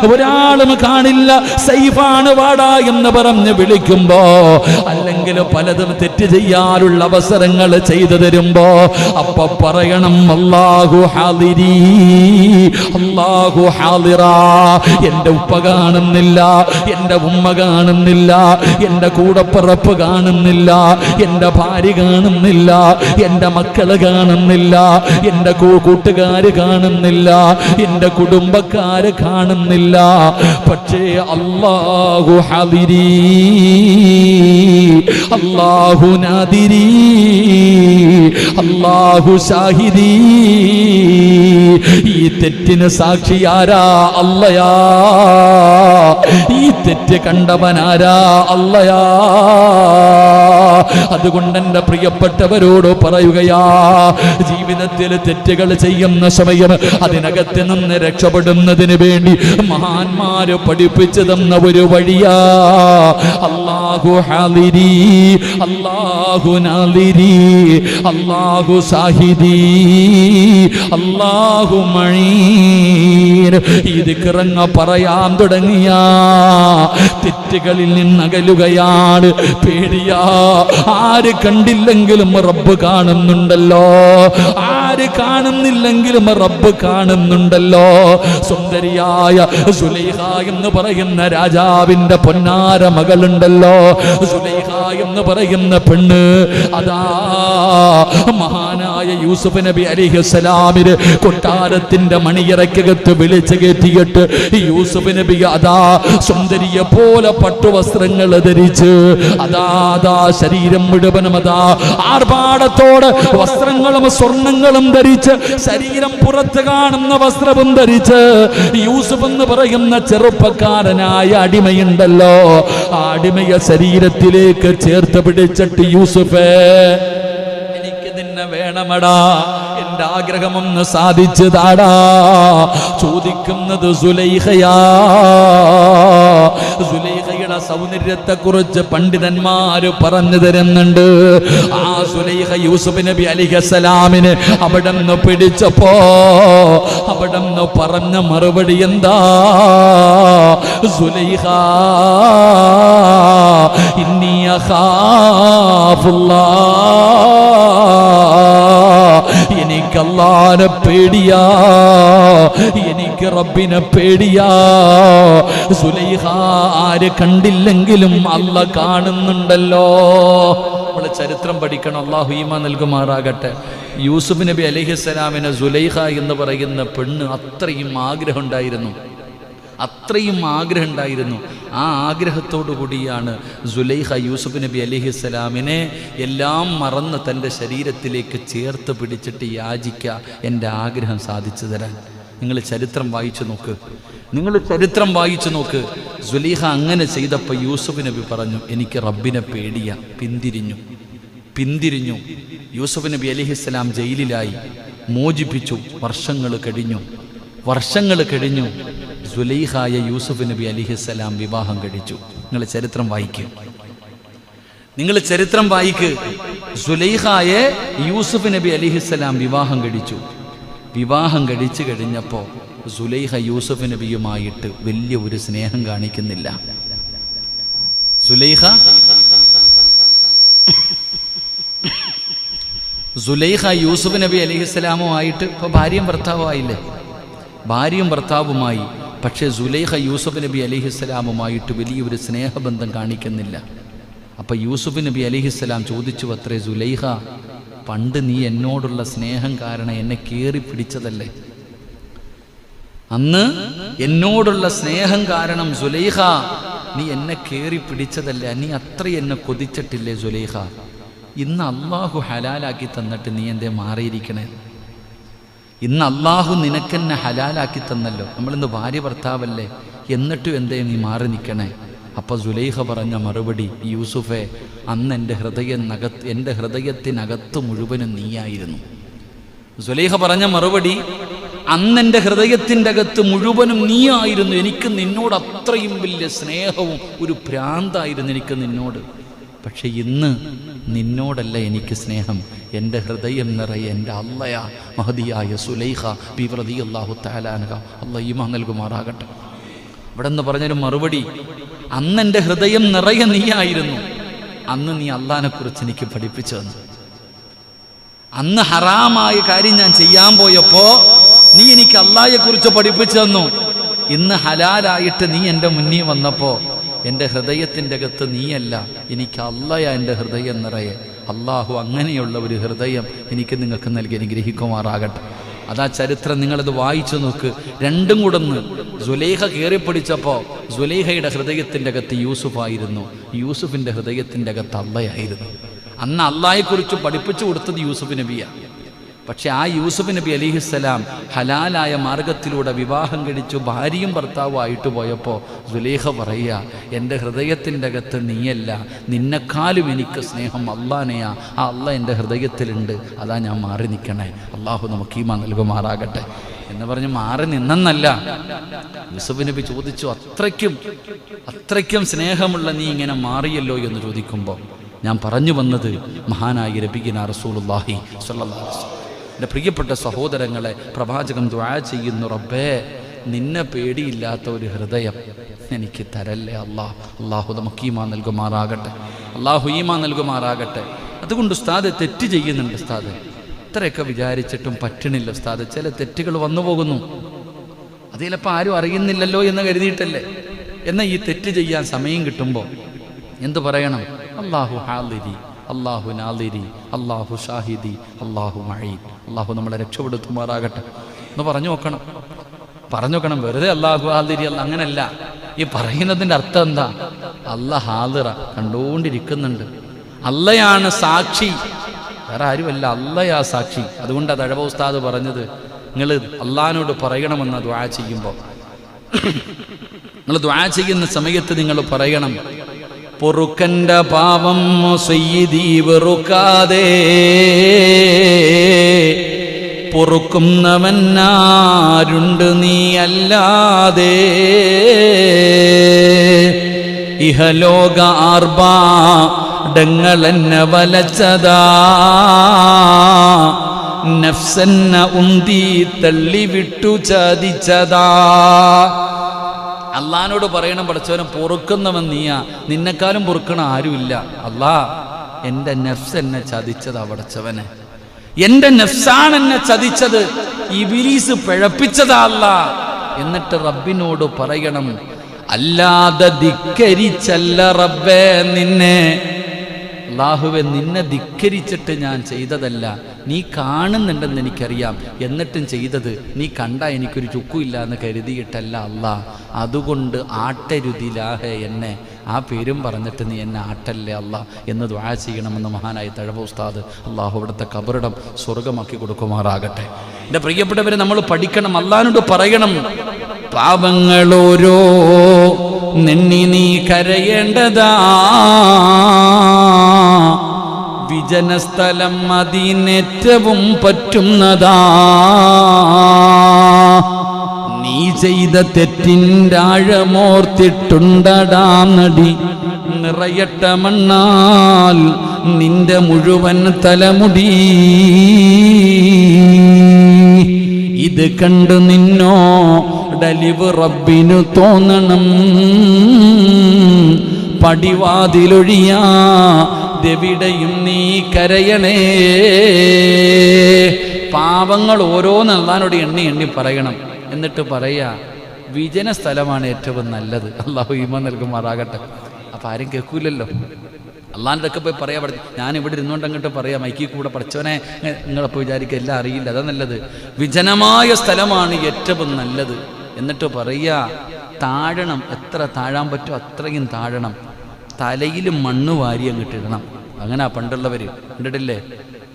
ഒരാളും കാണില്ല. സൈഫാണ്, വാടാ എന്ന് പറഞ്ഞ് വിളിക്കുമ്പോ, അല്ലെങ്കിൽ പലതും തെറ്റ് ചെയ്യാനുള്ള അവസരങ്ങൾ ചെയ്തു തരുമ്പോ, അപ്പൊ പറയണം, അല്ലാഹു ഹാദിരി, അല്ലാഹു ഹാദിറാ. എന്റെ ഉപ്പ കാണുന്നില്ല, എന്റെ ഉമ്മ കാണുന്നില്ല, എന്റെ കൂടപ്പിറപ്പ് കാണുന്നില്ല, എന്റെ ഭാര്യ കാണുന്നില്ല, എന്റെ മക്കള് കാണുന്നില്ല, എന്റെ കൂട്ടുകാര് കാണുന്നില്ല, എന്റെ കുടുംബക്കാര് കാണുന്നില്ല. പക്ഷേ അല്ലാഹു ഹദിരി, അല്ലാഹു നാദിരി, അല്ലാഹു ഷാഹിദി. ഈ തെറ്റിന് സാക്ഷിയാരാ? അല്ലയാ. ഈ തെറ്റ് കണ്ടവനാരാ? അല്ലയാ. അതുകൊണ്ട് എന്റെ പ്രിയപ്പെട്ടവരോട് പറയുകയാ, ജീവിതത്തിൽ തെറ്റുകൾ ചെയ്യുന്ന സമയം അതിനകത്ത് നിന്ന് രക്ഷപ്പെടുന്നതിന് വേണ്ടി മഹാന്മാര് പഠിപ്പിച്ചു തന്ന ഒരു വഴിയാ. അല്ലാഹു ഹാദിരി, അല്ലാഹു നാദിരി, അല്ലാഹു സാഹിദി, അല്ലാഹു മഈദ്. ഈ ദിക്റങ്ങ പറയാൻ തുടങ്ങിയ തെറ്റുകളിൽ നിന്നകലുകയാണ്. പേടിയാ. ആര് കണ്ടില്ലെങ്കിലും റബ്ബ് കാണുന്നുണ്ടല്ലോ, ആര് കാണുന്നില്ലെങ്കിലും റബ്ബ് കാണുന്നുണ്ടല്ലോ. സുന്ദരിയായ സുലൈഖ എന്ന് പറയുന്ന രാജാവിന്റെ പൊന്നാര മകളുണ്ടല്ലോ, സുലൈഖ എന്ന് പറയുന്ന പെണ്ണ്, അതാ മഹാനായ യൂസുഫ് നബി അലൈഹിസ്സലാമിന് കൊട്ടാരത്തിന്റെ മണിയറക്കകത്ത് വിളിച്ചു കയറ്റിയിട്ട് യൂസുഫ് നബി അതാ സുന്ദരിയെ പോലെ പട്ടുവസ്ത്രങ്ങൾ ധരിച്ച്, അതാ ശരീരം മുഴുവനും അതാ ആർഭാടത്തോടെ വസ്ത്രങ്ങളും സ്വർണങ്ങളും ധരിച്ച്, ശരീരം പുറത്ത് കാണുന്ന വസ്ത്രവും ധരിച്ച്, യൂസുഫ് എന്ന് പറയുന്ന ചെറുപ്പക്കാരനായ അടിമയുണ്ടല്ലോ, ആ അടിമയെ ശരീരത്തിലേക്ക് ചേർത്ത് പിടിച്ചിട്ട്, യൂസുഫേ, എനിക്ക് നിന്നെ വേണമടാ, എന്റെ ആഗ്രഹമൊന്ന് സാധിച്ചു താടാ. ചോദിക്കുന്നത് സുലൈഖയാ. സുലൈഖയുടെ സൗന്ദര്യത്തെ കുറിച്ച് പണ്ഡിതന്മാര് പറഞ്ഞു തരുന്നുണ്ട്. ആ സുലൈഖ യൂസുഫ് നബി അലൈഹിസ്സലാമിന് അവിടെ നിന്ന് പിടിച്ചപ്പോ അവിടെ നിന്ന് പറഞ്ഞ മറുപടി എന്താ? സുലൈഖ, ഇന്നി അഖാഫുല്ലാഹ്, എനിക്ക് അല്ലാഹുവിനെ പേടിയാ, എനിക്ക് റബ്ബിനെ പേടിയാ. സുലൈഖ ആര് കണ്ടില്ലെങ്കിലും അല്ലാഹ് കാണുന്നുണ്ടല്ലോ. നമ്മള് ചരിത്രം പഠിക്കണം. അല്ലാഹു ഈമാൻ നൽകുമാറാകട്ടെ. യൂസുഫ് നബി അലൈഹിസ്സലാമിന് സുലൈഖ എന്ന് പറയുന്ന പെണ്ണ് അത്രയും ആഗ്രഹം ഉണ്ടായിരുന്നു, അത്രയും ആഗ്രഹം ഉണ്ടായിരുന്നു. ആ ആഗ്രഹത്തോടു കൂടിയാണ് സുലൈഖ യൂസുഫ് നബി അലൈഹിസ്സലാമിനെ എല്ലാം മറന്ന് തൻ്റെ ശരീരത്തിലേക്ക് ചേർത്ത് പിടിച്ചിട്ട് യാചിക്കുക, എൻ്റെ ആഗ്രഹം സാധിച്ചു തരാൻ. നിങ്ങൾ ചരിത്രം വായിച്ചു നോക്ക്, നിങ്ങൾ ചരിത്രം വായിച്ചു നോക്ക്. സുലൈഖ അങ്ങനെ ചെയ്തപ്പോൾ യൂസുഫ് നബി പറഞ്ഞു, എനിക്ക് റബ്ബിനെ പേടിയാ. പിന്തിരിഞ്ഞു. യൂസുഫ് നബി അലൈഹിസ്സലാം ജയിലിലായി, മോചിപ്പിച്ചു. വർഷങ്ങൾ കഴിഞ്ഞു. സുലൈഖായ യൂസുഫ് നബി അലൈഹിസ്സലാം വിവാഹം കഴിച്ചു. നിങ്ങൾ ചരിത്രം വായിക്ക്. സുലൈഖായെ യൂസുഫ് നബി അലൈഹിസ്സലാം വിവാഹം കഴിച്ചു കഴിഞ്ഞപ്പോൾ സുലൈഖ യൂസുഫ് നബിയുമായിട്ട് വലിയ ഒരു സ്നേഹം കാണിക്കുന്നില്ല. സുലൈഖ യൂസുഫ് നബി അലൈഹിസ്സലാമുമായിട്ട് ഇപ്പോൾ ഭാര്യയും ഭർത്താവുമായി. പക്ഷേ സുലൈഖ യൂസുഫ് നബി അലൈഹിസ്സലാമുമായിട്ട് വലിയൊരു സ്നേഹബന്ധം കാണിക്കുന്നില്ല. അപ്പം യൂസുഫ് നബി അലൈഹിസ്സലാം ചോദിച്ചു അത്രേ, സുലൈഖ, പണ്ട് നീ എന്നോടുള്ള സ്നേഹം കാരണം എന്നെ കയറി പിടിച്ചതല്ലേ? അന്ന് എന്നോടുള്ള സ്നേഹം കാരണം സുലൈഖ നീ എന്നെ കയറി പിടിച്ചതല്ലേ? നീ അത്ര എന്നെ കൊതിച്ചിട്ടില്ലേ സുലൈഖ? ഇന്ന് അള്ളാഹു ഹലാലാക്കി തന്നിട്ട് നീ എന്തേ മാറിയിരിക്കണേ? ഇന്ന് അള്ളാഹു നിനക്കെന്നെ ഹലാലാക്കി തന്നല്ലോ, നമ്മളിന്ന് ഭാര്യ ഭർത്താവല്ലേ, എന്നിട്ടും എന്തേ നീ മാറി നിൽക്കണേ? അപ്പോൾ സുലൈഖ പറഞ്ഞ മറുപടി, യൂസുഫേ, അന്ന് എൻ്റെ ഹൃദയത്തിനകത്ത് മുഴുവനും നീയായിരുന്നു. സുലൈഖ പറഞ്ഞ മറുപടി, അന്ന് എൻ്റെ ഹൃദയത്തിൻ്റെ അകത്ത് മുഴുവനും നീയായിരുന്നു. എനിക്ക് നിന്നോട് അത്രയും വലിയ സ്നേഹവും ഒരു ഭ്രാന്തായിരുന്നു എനിക്ക് നിന്നോട്. പക്ഷെ ഇന്ന് നിന്നോടല്ല എനിക്ക് സ്നേഹം, എൻ്റെ ഹൃദയം നിറയെ എൻ്റെ അള്ളയാ മഹദിയായ സുലൈഖ ബിബി റളിയല്ലാഹു തആല അൻഹ, അല്ലാഹു ഈമാൻ നൽകുമാറാകട്ടെ. ഇവിടെ നിന്ന് പറഞ്ഞൊരു മറുപടി, അന്ന് എൻ്റെ ഹൃദയം നിറയെ നീയായിരുന്നു. അന്ന് നീ അള്ളാഹിനെ കുറിച്ച് എനിക്ക് പഠിപ്പിച്ചു തന്നു. അന്ന് ഹറാമായ കാര്യം ഞാൻ ചെയ്യാൻ പോയപ്പോ നീ എനിക്ക് അള്ളാഹിനെ കുറിച്ച് പഠിപ്പിച്ചു തന്നു. ഇന്ന് ഹലാലായിട്ട് നീ എൻ്റെ മുന്നിൽ വന്നപ്പോ എൻ്റെ ഹൃദയത്തിൻ്റെ അകത്ത് നീയല്ല, എനിക്ക് അള്ളയാ എൻ്റെ ഹൃദയം നിറയെ. അള്ളാഹു അങ്ങനെയുള്ള ഒരു ഹൃദയം എനിക്ക് നിങ്ങൾക്ക് നൽകി അനുഗ്രഹിക്കുമാറാകട്ടെ. അതാ ചരിത്രം, നിങ്ങളത് വായിച്ചു നോക്ക്. രണ്ടും കൂടന്ന് സുലൈഖ കയറിപ്പിടിച്ചപ്പോൾ സുലൈഖയുടെ ഹൃദയത്തിൻ്റെ അകത്ത് യൂസുഫായിരുന്നു, യൂസുഫിൻ്റെ ഹൃദയത്തിൻ്റെ അകത്ത് അള്ളയായിരുന്നു. അന്ന് അള്ളാഹയെക്കുറിച്ച് പഠിപ്പിച്ചു കൊടുത്തത് യൂസുഫ് നബിയാണ്. പക്ഷെ ആ യൂസുഫ് നബി അലൈഹിസ്സലാം ഹലാലായ മാർഗത്തിലൂടെ വിവാഹം കഴിച്ചു ഭാര്യയും ഭർത്താവും ആയിട്ട് പോയപ്പോൾ സുലൈഖ പറയുക, എൻ്റെ ഹൃദയത്തിൻ്റെ അകത്ത് നീയല്ല, നിന്നെക്കാളും എനിക്ക് സ്നേഹം അള്ളാനെയാ. ആ അള്ളാഹ് എൻ്റെ ഹൃദയത്തിലുണ്ട്, അതാ ഞാൻ മാറി നിൽക്കണേ. അള്ളാഹു നമുക്ക് ഈമാൻ നൽകുമാറാകട്ടെ എന്ന് പറഞ്ഞ് മാറി നിന്നല്ല. യൂസുഫ് നബി ചോദിച്ചു, അത്രയ്ക്കും സ്നേഹമുള്ള നീ ഇങ്ങനെ മാറിയല്ലോ എന്ന് ചോദിക്കുമ്പോൾ ഞാൻ പറഞ്ഞു വന്നത് മഹാനായ നബിയിന റസൂലുള്ളാഹി സ്വല്ലല്ലാഹു അലൈഹി വസല്ലം. എൻ്റെ പ്രിയപ്പെട്ട സഹോദരങ്ങളെ, പ്രവാചകൻ ദുആ ചെയ്യുന്നു, റബ്ബേ നിന്നെ പേടിയില്ലാത്ത ഒരു ഹൃദയം എനിക്ക് തരല്ലേ അള്ളാഹു നമുക്ക് ഈമാൻ നൽകുമാറാകട്ടെ. അള്ളാഹു ഈമാൻ നൽകുമാറാകട്ടെ. അതുകൊണ്ട് ഉസ്താദ് തെറ്റ് ചെയ്യുന്നുണ്ട്. ഉസ്താദ് ഇത്രയൊക്കെ വിചാരിച്ചിട്ടും പറ്റണില്ല ഉസ്താദ്, ചില തെറ്റുകൾ വന്നു പോകുന്നു. അത് ചിലപ്പോൾ ആരും അറിയുന്നില്ലല്ലോ എന്ന് കരുതിയിട്ടല്ലേ. എന്നാൽ ഈ തെറ്റ് ചെയ്യാൻ സമയം കിട്ടുമ്പോൾ എന്തു പറയണം? അല്ലാഹു ഹാദിരി, അല്ലാഹു നാദിരി, അല്ലാഹു ഷാഹിദി, അല്ലാഹു മഈൻ. അല്ലാഹു നമ്മളെ രക്ഷപ്പെടുത്തുമാറാകട്ടെ എന്ന് പറഞ്ഞു നോക്കണം. വെറുതെ അല്ലാഹു ഹാദിരി അല്ല, അങ്ങനല്ല. ഈ പറയുന്നതിൻ്റെ അർത്ഥം എന്താ? അല്ലാഹ് ഹാദിറ, കണ്ടുകൊണ്ടിരിക്കുന്നുണ്ട്. അല്ലയാണ് സാക്ഷി, വേറെ ആരുമല്ല, അല്ലയാ സാക്ഷി. അതുകൊണ്ട് അത് അഴവ ഉസ്താദ് പറഞ്ഞത്, നിങ്ങൾ അള്ളാഹിനോട് പറയണമെന്ന് ദുആ ചെയ്യുമ്പോൾ, നിങ്ങൾ ദുആ ചെയ്യുന്ന സമയത്ത് നിങ്ങൾ പറയണം, പൊറുക്കൻ്റെ പാവം സയ്യിദീ വെറുക്കാതെ പൊറുക്കുന്നവനാരുണ്ട് നീ അല്ലാതെ. ഇഹലോക ആർഭാടങ്ങളെന്നെ വലച്ചതാ, നഫ്സെന്നെ ഉന്തി തള്ളിവിട്ടു ചതിച്ചതാ. അള്ളാഹിനോട് പറയണം, പഠിച്ചവനെ പൊറുക്കുന്നവൻ നീയാ, നിന്നെക്കാളും പൊറുക്കണ ആരുമില്ല. അല്ലാ, എൻ്റെ നഫ്സ് എന്നെ ചതിച്ചതാ പഠിച്ചവനെ. എന്റെ നഫ്സാണ് എന്നെ ചതിച്ചത്, ഇബ്ലീസ് പിഴപ്പിച്ചതാ അല്ലാഹ്. എന്നിട്ട് റബ്ബിനോട് പറയണം, അല്ലാതെ ധിക്കരിച്ചല്ല റബ്ബേ നിന്നെ, അല്ലാഹുവേ നിന്നെ ധിക്കരിച്ചിട്ട് ഞാൻ ചെയ്തതല്ല, നീ കാണുന്നുണ്ടെന്ന് എനിക്കറിയാം, എന്നിട്ടും ചെയ്തത് നീ കണ്ട എനിക്കൊരു ചുക്കുമില്ല എന്ന് കരുതിയിട്ടല്ല അല്ലാഹ്. അതുകൊണ്ട് ആട്ടരുതിലാഹേ എന്നെ, ആ പേരും പറഞ്ഞിട്ട് നീ എന്നെ ആട്ടല്ലേ അല്ലാഹ് എന്ന് ദുആ ചെയ്യണമെന്ന് മഹാനായ തഴവ ഉസ്താദ് അല്ലാഹു അവിടുത്തെ ഖബറിടം സ്വർഗമാക്കി കൊടുക്കുമാറാകട്ടെ. എൻ്റെ പ്രിയപ്പെട്ടവരെ, നമ്മൾ പഠിക്കണം, അല്ലാഹുവിനോട് പറയണം, പാപങ്ങളോരോ നെന്നി നീ കരയേണ്ടതാ, വിജനസ്ഥലം അതിനേറ്റവും പറ്റുന്നതാ, നീ ചെയ്ത തെറ്റിൻ്റെ ആഴമോർത്തിട്ടുണ്ടടാം നടി, നിറയട്ട മണ്ണാൽ നിന്റെ മുഴുവൻ തലമുടി, ഇത് കണ്ട് നിന്നോടലിവ് റബ്ബിനു തോന്നണം, പടിവാതിലൊഴിയാതെവിടെയും നീ കരയണേ. പാപങ്ങൾ ഓരോന്ന് അല്ലാഹുവോട് എണ്ണി എണ്ണി പറയണം. എന്നിട്ട് പറയാ, വിജന സ്ഥലമാണ് ഏറ്റവും നല്ലത്. അല്ലാഹു ഈമാൻ നൽകുമാറാകട്ടെ. അപ്പം ആരും കേൾക്കൂലല്ലോ. അള്ളാഹിൻ്റെ ഒക്കെ പോയി പറയാൻ പറ്റും. ഞാൻ ഇവിടെ ഇരുന്നുകൊണ്ട് അങ്ങോട്ട് പറയാം, മൈക്കിൽ കൂടെ പഠിച്ചവനെ നിങ്ങളപ്പോൾ വിചാരിക്കുക എല്ലാം അറിയില്ല, അതാ നല്ലത്. വിജനമായ സ്ഥലമാണ് ഏറ്റവും നല്ലത്. എന്നിട്ട് പറയുക, താഴണം, എത്ര താഴാൻ പറ്റുമോ അത്രയും താഴണം, തലയിൽ മണ്ണ് വാരി അങ്ങോട്ട് ഇടണം. അങ്ങനെ പണ്ടുള്ളവർ കണ്ടിട്ടില്ലേ?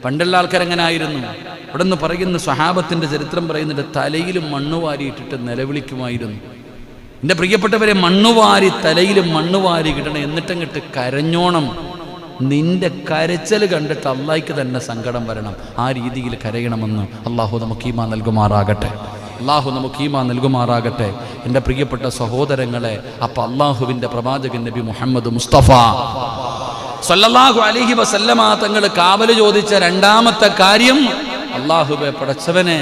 പണ്ടുള്ള ആൾക്കാരെങ്ങനെ ആയിരുന്നു? ഇവിടെ നിന്ന് പറയുന്ന സ്വഹാബത്തിൻ്റെ ചരിത്രം പറയുന്നുണ്ട്, തലയിൽ മണ്ണ് വാരിയിട്ടിട്ട് നിലവിളിക്കുമായിരുന്നു. എൻ്റെ പ്രിയപ്പെട്ടവരെ, മണ്ണുവാരി തലയിൽ മണ്ണുവാരി കിട്ടണം, എന്നിട്ടങ്ങിട്ട് കരഞ്ഞോണം. നിന്റെ കരച്ചൽ കണ്ടിട്ട് അള്ളാഹിക്ക് തന്നെ സങ്കടം വരണം. ആ രീതിയിൽ കരയണമെന്ന് അള്ളാഹു നമുക്ക് ഈമാൻ നൽകുമാറാകട്ടെ. അള്ളാഹു നമുക്ക് ഈമാൻ നൽകുമാറാകട്ടെ. എൻ്റെ പ്രിയപ്പെട്ട സഹോദരങ്ങളെ, അപ്പം അള്ളാഹുവിൻ്റെ പ്രവാചകൻ നബി മുഹമ്മദ് മുസ്തഫ സല്ലല്ലാഹു അലൈഹി വസല്ലമ തങ്ങൾ കാവല് ചോദിച്ച രണ്ടാമത്തെ കാര്യം, അള്ളാഹുവേ പടച്ചവനെ,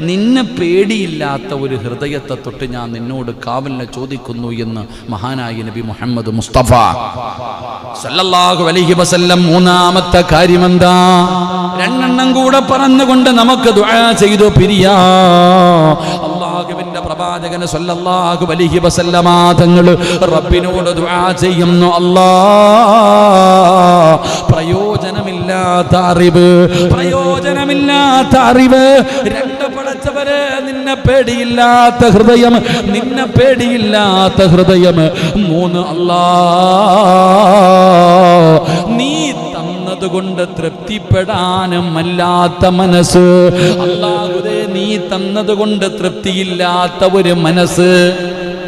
നിന്നെ പേടിയില്ലാത്ത ഒരു ഹൃദയത്തെ തൊട്ട് ഞാൻ നിന്നോട് കാവലിനെ ചോദിക്കുന്നു എന്ന് മഹാനായ നബി മുഹമ്മദ് മുസ്തഫ സല്ലല്ലാഹു അലൈഹി വസല്ലം. മൂന്നാമത്തെ കാര്യം എന്താ? രണ്ടെണ്ണം കൂടെ പറഞ്ഞുകൊണ്ട് നമുക്ക് ദുആ ചെയ്തു പിരിയാ. അല്ലാഹുവിന്റെ പ്രവാചകൻ സല്ലല്ലാഹു അലൈഹി വസല്ലമ തങ്ങൾ റബ്ബിനോട് ദുആ ചെയ്യുന്നു, അല്ലാഹ് പ്രയോജനമില്ലാത്ത അറിവ്, രണ്ട് പടച്ചവരെ, നിന്നെ പേടിയില്ലാത്ത ഹൃദയം, മൂന്ന് അല്ലാഹ് നീ തന്നതുകൊണ്ട് തൃപ്തിപ്പെടാനും അല്ലാത്ത മനസ്സ്. അല്ലാഹുവേ, നീ തന്നതുകൊണ്ട് തൃപ്തിയില്ലാത്ത ഒരു മനസ്സ്,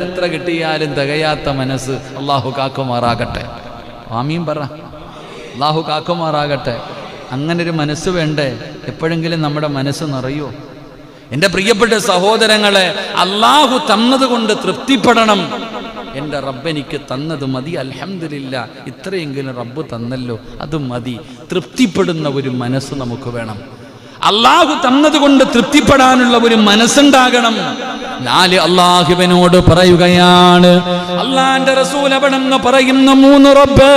എത്ര കിട്ടിയാലും തികയാത്ത മനസ്സ്. അല്ലാഹു കാക്കുമാറാകട്ടെ. ആമീൻ പറ. അല്ലാഹു കാക്കുമാറാകട്ടെ. അങ്ങനൊരു മനസ്സ് വേണ്ടേ? എപ്പോഴെങ്കിലും നമ്മുടെ മനസ്സ് നിറയോ? എൻ്റെ പ്രിയപ്പെട്ട സഹോദരങ്ങളെ, അല്ലാഹു തന്നതുകൊണ്ട് തൃപ്തിപ്പെടണം. എൻ്റെ റബ്ബ് എനിക്ക് തന്നത് മതി, അൽഹംദുലില്ലാ, ഇത്രയെങ്കിലും റബ്ബ് തന്നല്ലോ, അത് മതി. തൃപ്തിപ്പെടുന്ന ഒരു മനസ്സ് നമുക്ക് വേണം. അല്ലാഹു തന്നതുകൊണ്ട് തൃപ്തിപ്പെടാനുള്ള ഒരു മനസ്സുണ്ടാകണം. 4 അല്ലാഹുവിനോട് പറയുകയാണ്. അല്ലാഹുവിന്റെ റസൂൽ അവിടെന്ന് പറയുന്ന 3 റബ്ബേ,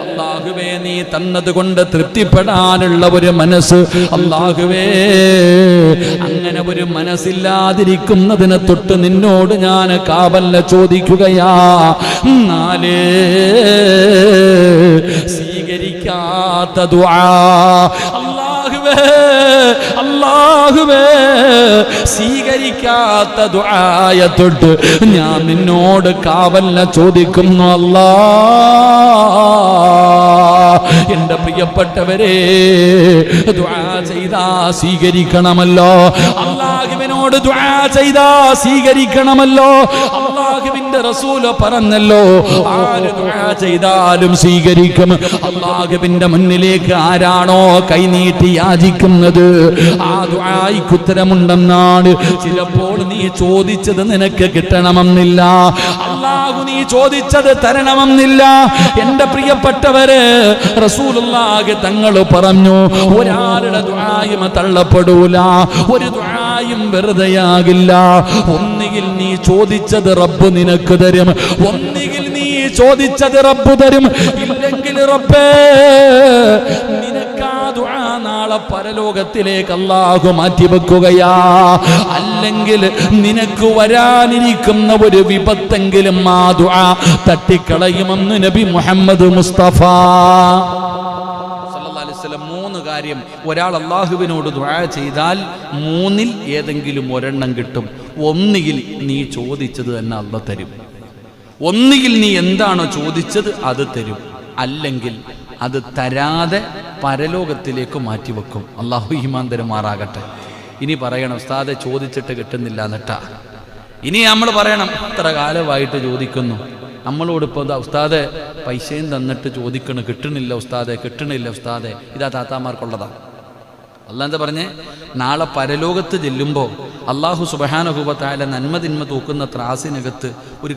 അല്ലാഹുവേ നീ തന്നതുകൊണ്ട് തൃപ്തിപ്പെടാനുള്ള ഒരു മനസ്സ്. അല്ലാഹുവേ, അങ്ങനെ ഒരു മനസ്സില്ലാതിരിക്കുന്നതിനെ തൊട്ട് നിന്നോട് ഞാൻ കാവലിനെ ചോദിക്കുകയാ. 4 സ്വീകരിക്കാത്ത ദുആ. അല്ലാഹുവേ, സ്വീകരിക്കാത്ത ദുആയെ തൊട്ട് ഞാൻ നിന്നോട് കാവലിനെ ചോദിക്കുന്നു. അല്ലാഹ്, എൻ്റെ പ്രിയപ്പെട്ടവരെ, ദുആ ചെയ്താ സ്വീകരിക്കണമല്ലോ. അല്ലാഹുവിനോട് ദുആ ചെയ്താ സ്വീകരിക്കണമല്ലോ. അല്ലാഹുവിന്റെ റസൂല് പറഞ്ഞല്ലോ, ആര് ദുആ ചെയ്താലും സ്വീകരിക്കും. അല്ലാഹുവിന്റെ മുന്നിലേക്ക് ആരാണോ കൈനീട്ടി യാചിക്കുന്നത്, ആ ദുആയ്ക്ക് ഉത്തരമുണ്ടെന്നാണ്. ചിലപ്പോൾ നീ ചോദിച്ചത് നിനക്ക് കിട്ടണമെന്നില്ല, അല്ലാഹു നീ ചോദിച്ചത് തരണമെന്നില്ല. എൻ്റെ പ്രിയപ്പെട്ടവരെ, റസൂലുള്ളാഹി തങ്ങൾ പറഞ്ഞു, ഒരാളുടെ ദുആയും തള്ളപ്പെടൂല, ഒരു ദുആയും വെറുതെയാകില്ല. ഒന്നുകിൽ നീ ചോദിച്ചത് റബ്ബ് നിനക്ക് തരും, ഒന്നുകിൽ നീ ചോദിച്ചത് റബ്ബ് തരും, ഇല്ലെങ്കിൽ റബ്ബേ നിനക്കാ നാളെ പരലോകത്തിലേക്ക് അല്ലാഹു മാറ്റിവെക്കുകയാ. അല്ലെങ്കിൽ നിനക്ക് വരാനിരിക്കുന്ന ഒരു വിപത്തെങ്കിലും ആ ദുആ തട്ടിക്കളയുമെന്ന് നബി മുഹമ്മദ് മുസ്തഫ സല്ലല്ലാഹു അലൈഹി വസല്ലം. 3 കാര്യം ഒരാൾ അല്ലാഹുവിനോട് ദുആ ചെയ്താൽ 3-ൽ ഏതെങ്കിലും ഒരെണ്ണം കിട്ടും. ഒന്നുകിൽ നീ ചോദിച്ചത് തന്നെ അല്ലാഹു തരും. ഒന്നുകിൽ നീ എന്താണോ ചോദിച്ചത് അത് തരും, അല്ലെങ്കിൽ അത് തരാതെ പരലോകത്തിലേക്ക് മാറ്റിവെക്കും. അല്ലാഹു ഈമാൻ തരുമാറാകട്ടെ. ഇനി പറയണം ഉസ്താദെ ചോദിച്ചിട്ട് കിട്ടുന്നില്ല എന്നിട്ടാ. ഇനി നമ്മൾ പറയണം ഇത്ര കാലമായിട്ട് ചോദിക്കുന്നു, നമ്മളോട് ഇപ്പോൾ ഉസ്താദെ പൈസയും തന്നിട്ട് ചോദിക്കണം, കിട്ടണില്ല ഉസ്താദെ, കിട്ടണില്ല ഉസ്താദെ. ഇതാ താത്താമാർക്കുള്ളതാ. അല്ലാഹ് എന്താ പറഞ്ഞേ? നാളെ പരലോകത്ത് ചെല്ലുമ്പോൾ അല്ലാഹു സുബ്ഹാനഹു വ തആല നന്മ തിന്മ തൂക്കുന്ന ത്രാസിനകത്ത് ഒരു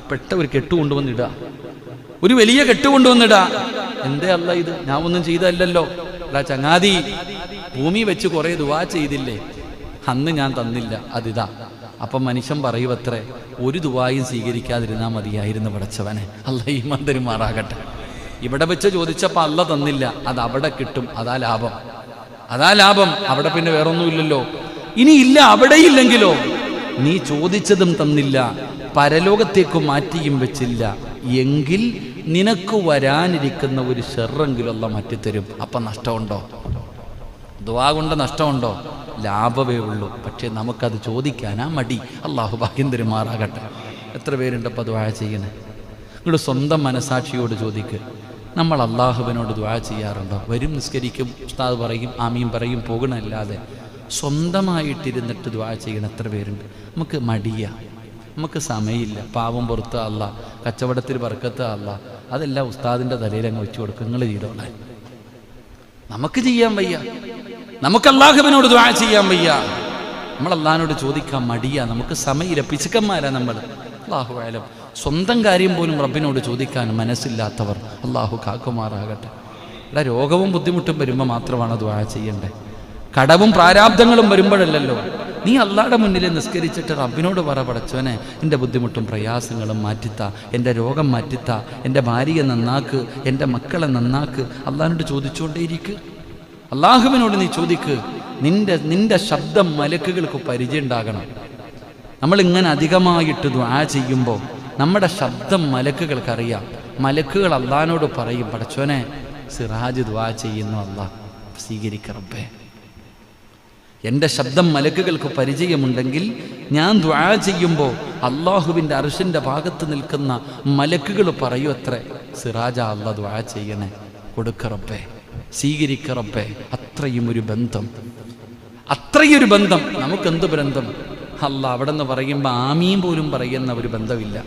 കെട്ട് കൊണ്ടുവന്നിടുക, ഒരു വലിയ കെട്ട് കൊണ്ടുവന്നിടുക. എന്തേ അല്ല ഇത്? ഞാൻ ഒന്നും ചെയ്തല്ലോ. എടാ ചങ്ങാതി, ഭൂമി വെച്ച് കുറേ ദുആ ചെയ്തില്ലേ, അന്ന് ഞാൻ തന്നില്ല, അതിതാ. അപ്പം മനുഷ്യൻ പറയുവത്രേ, ഒരു ദുആയും സ്വീകരിക്കാതിരുന്നാൽ മതിയായിരുന്നു പടച്ചവനെ. അല്ലാഹ് ഈമാൻ തരുമാറാകട്ടെ. ഇവിടെ വെച്ച് ചോദിച്ചപ്പോൾ അല്ല തന്നില്ല, അത് അവിടെ കിട്ടും. അതാ ലാഭം, അതാ ലാഭം. അവിടെ പിന്നെ വേറൊന്നുമില്ലല്ലോ. ഇനി ഇല്ല, അവിടെയില്ലെങ്കിലോ നീ ചോദിച്ചതും തന്നില്ല, പരലോകത്തേക്ക് മാറ്റിയും വെച്ചില്ല, എങ്കിൽ നിനക്ക് വരാനിരിക്കുന്ന ഒരു ഷെറെങ്കിലും അല്ലാഹ് മാറ്റിത്തരും. അപ്പം നഷ്ടമുണ്ടോ? ദുആ കൊണ്ട് നഷ്ടമുണ്ടോ? ലാഭമേ ഉള്ളൂ. പക്ഷേ നമുക്കത് ചോദിക്കാനാ മടി. അല്ലാഹു ഭാഗ്യം തരുമാറാകട്ടെ. എത്ര പേരുണ്ടപ്പോൾ ദുആ ചെയ്യണേ? നിങ്ങളുടെ സ്വന്തം മനസാക്ഷിയോട് ചോദിക്ക്. നമ്മൾ അല്ലാഹുവിനോട് ദുആ ചെയ്യാറുണ്ടോ? വരും നിസ്കരിക്കും, ഉസ്താദ് പറയും, ആമീൻ പറയും, പോകണമല്ലാതെ സ്വന്തമായിട്ടിരുന്നിട്ട് ദുആ ചെയ്യണ എത്ര പേരുണ്ട്? നമുക്ക് മടിയ, നമുക്ക് സമയമില്ല. പാവം പുറത്ത് അല്ല, കച്ചവടത്തിൽ ബർക്കത്ത് അല്ല, അതെല്ലാം ഉസ്താദിൻ്റെ തലയിൽ അങ്ങ് വെച്ച് കൊടുക്കും, നിങ്ങൾ ചെയ്തോളാൻ. നമുക്ക് ചെയ്യാൻ വയ്യ, നമുക്ക് അല്ലാഹുവിനോട് ദുആ ചെയ്യാൻ വയ്യ. നമ്മൾ അല്ലാഹുവിനോട് ചോദിക്കാൻ മടിയാ, നമുക്ക് സമയമില്ല, പിശുക്കന്മാരാ നമ്മൾ. അല്ലാഹു അലം. സ്വന്തം കാര്യം പോലും റബ്ബിനോട് ചോദിക്കാൻ മനസ്സില്ലാത്തവർ അല്ലാഹു കാക്കുമാറാകട്ടെ. ഇവിടെ രോഗവും ബുദ്ധിമുട്ടും വരുമ്പോൾ മാത്രമാണ് ദുആ ചെയ്യണ്ടേ. കടവും പ്രാരാബ്ദങ്ങളും വരുമ്പോഴല്ലല്ലോ. നീ അല്ലാഹുവിന്റെ മുന്നിൽ നിസ്കരിച്ചിട്ട് റബ്ബിനോട് പറ, പടച്ചവനെ എൻ്റെ ബുദ്ധിമുട്ടും പ്രയാസങ്ങളും മാറ്റിത്താ, എൻ്റെ രോഗം മാറ്റിത്താ, എൻ്റെ ഭാര്യയെ നന്നാക്ക്, എൻ്റെ മക്കളെ നന്നാക്ക്. അല്ലാഹുവിനോട് ചോദിച്ചുകൊണ്ടേയിരിക്ക്. അല്ലാഹുവിനോട് നീ ചോദിക്ക്. നിന്റെ ശബ്ദം മലക്കുകൾക്ക് പരിചയം ഉണ്ടാകണം. നമ്മളിങ്ങനെ അധികമായിട്ട് ദുആ ചെയ്യുമ്പോൾ നമ്മുടെ ശബ്ദം മലക്കുകൾക്കറിയാം. മലക്കുകൾ അല്ലാഹുവിനോട് പറയും, പടച്ചോനെ സിറാജ് ദുആ ചെയ്യുന്നു, അല്ലാഹ് സ്വീകരിക്കറബ്ബേ. എൻ്റെ ശബ്ദം മലക്കുകൾക്ക് പരിചയമുണ്ടെങ്കിൽ ഞാൻ ദുആ ചെയ്യുമ്പോൾ അല്ലാഹുവിൻ്റെ അർശിൻ്റെ ഭാഗത്ത് നിൽക്കുന്ന മലക്കുകൾ പറയൂ അത്രേ, സിറാജ അല്ലാഹ് ദുആ ചെയ്യണേ, കൊടുക്കറബ്ബേ, സ്വീകരിക്കറബ്ബേ. അത്രയും ഒരു ബന്ധം, അത്രയൊരു ബന്ധം. നമുക്കെന്ത് ബന്ധം? അല്ലാഹ് അവിടെ നിന്ന് പറയുമ്പോൾ ആമീൻ പോലും പറയുന്ന ഒരു ബന്ധമില്ല.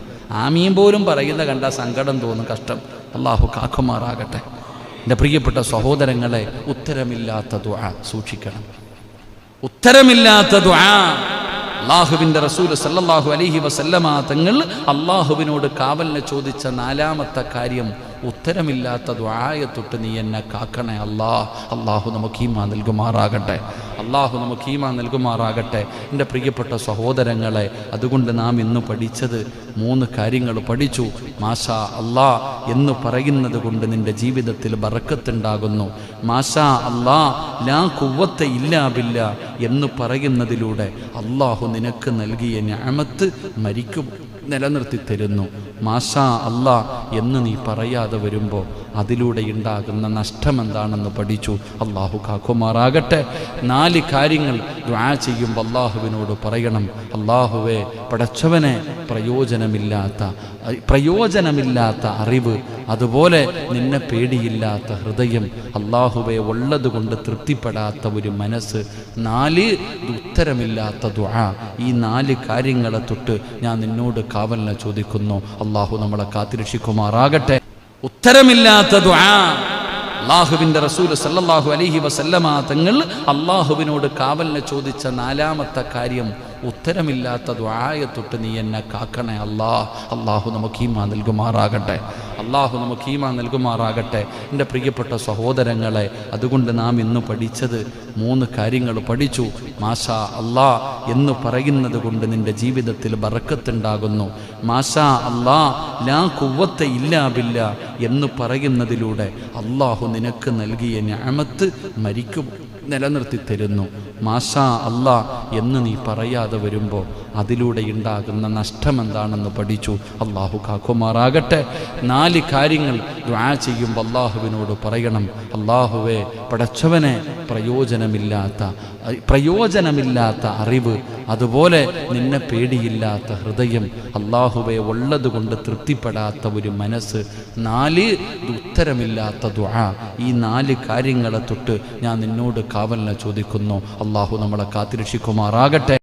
ആമീൻ പോലും പറയുന്ന കണ്ടാൽ സങ്കടം തോന്നും, കഷ്ടം. അല്ലാഹു കാക്കുമാറാകട്ടെ. എൻ്റെ പ്രിയപ്പെട്ട സഹോദരങ്ങളെ, ഉത്തരമില്ലാത്ത ദുആ സൂക്ഷിക്കണം. ഉത്തരമില്ലാത്ത ദുആ. അല്ലാഹുവിൻ്റെ റസൂൽ സല്ലല്ലാഹു അലൈഹി വസല്ലമ തങ്ങൾ അല്ലാഹുവിനോട് കാവലിനെ ചോദിച്ച 4-ാമത്തെ കാര്യം, ഉത്തരമില്ലാത്ത ദുആയെ തൊട്ട് നീ എന്നെ കാക്കണേ അല്ലാഹ്. അല്ലാഹു നമുക്ക് ഈമാൻ നൽകുമാറാകട്ടെ. അല്ലാഹു നമുക്ക് ഈമാൻ നൽകുമാറാകട്ടെ. എൻ്റെ പ്രിയപ്പെട്ട സഹോദരങ്ങളെ, അതുകൊണ്ട് നാം ഇന്ന് പഠിച്ചത് 3 കാര്യങ്ങൾ പഠിച്ചു. മാഷാ അല്ലാ എന്ന് പറയുന്നത് കൊണ്ട് നിൻ്റെ ജീവിതത്തിൽ ബറക്കത്തുണ്ടാകുന്നു. മാഷാ അല്ലാ ലാ ഖുവ്വത ഇല്ലാ ബില്ലാ എന്ന് പറയുന്നതിലൂടെ അല്ലാഹു നിനക്ക് നൽകിയ നിഅമത്ത് മരിക്കും നിലനിർത്തി തരുന്നു. മാഷാ അല്ലാ എന്ന് നീ പറയാതെ വരുമ്പോൾ അതിലൂടെ ഉണ്ടാകുന്ന നഷ്ടം എന്താണെന്ന് പഠിച്ചു. അല്ലാഹു കാക്കുമാറാകട്ടെ. 4 കാര്യങ്ങൾ ദുആ ചെയ്യുമ്പോൾ അല്ലാഹുവിനോട് പറയണം. അല്ലാഹുവേ, പടച്ചവനെ, പ്രയോജനമില്ലാത്ത അറിവ്, അതുപോലെ നിന്നെ പേടിയില്ലാത്ത ഹൃദയം, അല്ലാഹുവേ ഉള്ളത് കൊണ്ട് തൃപ്തിപ്പെടാത്ത ഒരു മനസ്സ്, 4 ഉത്തരമില്ലാത്ത ദുആ. ഈ 4 കാര്യങ്ങളെ തൊട്ട് ഞാൻ നിന്നോട് കാവലിനെ ചോദിക്കുന്നു. അല്ലാഹു നമ്മളെ കാത്തിരക്ഷിക്കുമാറാകട്ടെ. ഉത്തരമില്ലാത്ത ദുആ. അല്ലാഹുവിൻ്റെ റസൂൽ സല്ലല്ലാഹു അലൈഹി വസല്ലമ തങ്ങൾ അല്ലാഹുവിനോട് കാവലിനെ ചോദിച്ച 4-ാമത്തെ കാര്യം, ഉത്തരമില്ലാത്ത ദുആയെ തൊട്ട് നീ എന്നെ കാക്കണേ അല്ലാഹ്. അല്ലാഹു നമുക്ക് ഈമാൻ നൽകുമാറാകട്ടെ. അല്ലാഹു നമുക്ക് ഈമാൻ നൽകുമാറാകട്ടെ. എൻ്റെ പ്രിയപ്പെട്ട സഹോദരങ്ങളെ, അതുകൊണ്ട് നാം ഇന്ന് പഠിച്ചത് 3 കാര്യങ്ങൾ പഠിച്ചു. മാഷാ അല്ലാ എന്ന് പറയുന്നത് കൊണ്ട് നിൻ്റെ ജീവിതത്തിൽ ബറക്കത്തുണ്ടാകുന്നു. മാഷാ അല്ലാ ലാ ഖുവ്വത ഇല്ലാ ബില്ലാ എന്ന് പറയുന്നതിലൂടെ അല്ലാഹു നിനക്ക് നൽകിയ നിഅമത്ത് മരിക്കും നിലനിർത്തി തരുന്നു. മാഷാ അല്ലാ എന്ന് നീ പറയാതെ വരുമ്പോൾ അതിലൂടെ ഉണ്ടാകുന്ന നഷ്ടം എന്താണെന്ന് പഠിച്ചു. അള്ളാഹു കാക്കുമാറാകട്ടെ. 4 കാര്യങ്ങൾ ദുആ ചെയ്യുമ്പോൾ അള്ളാഹുവിനോട് പറയണം. അള്ളാഹുവേ, പടച്ചവനെ, പ്രയോജനമില്ലാത്ത അറിവ്, അതുപോലെ നിന്നെ പേടിയില്ലാത്ത ഹൃദയം, അള്ളാഹുവേ ഉള്ളതുകൊണ്ട് തൃപ്തിപ്പെടാത്ത ഒരു മനസ്സ്, 4 ഉത്തരമില്ലാത്ത ദുആ. ഈ 4 കാര്യങ്ങളെ തൊട്ട് ഞാൻ നിന്നോട് കാവലിനെ ചോദിക്കുന്നു. അള്ളാഹു നമ്മളെ കാത്തിരക്ഷിക്കുമാറാകട്ടെ.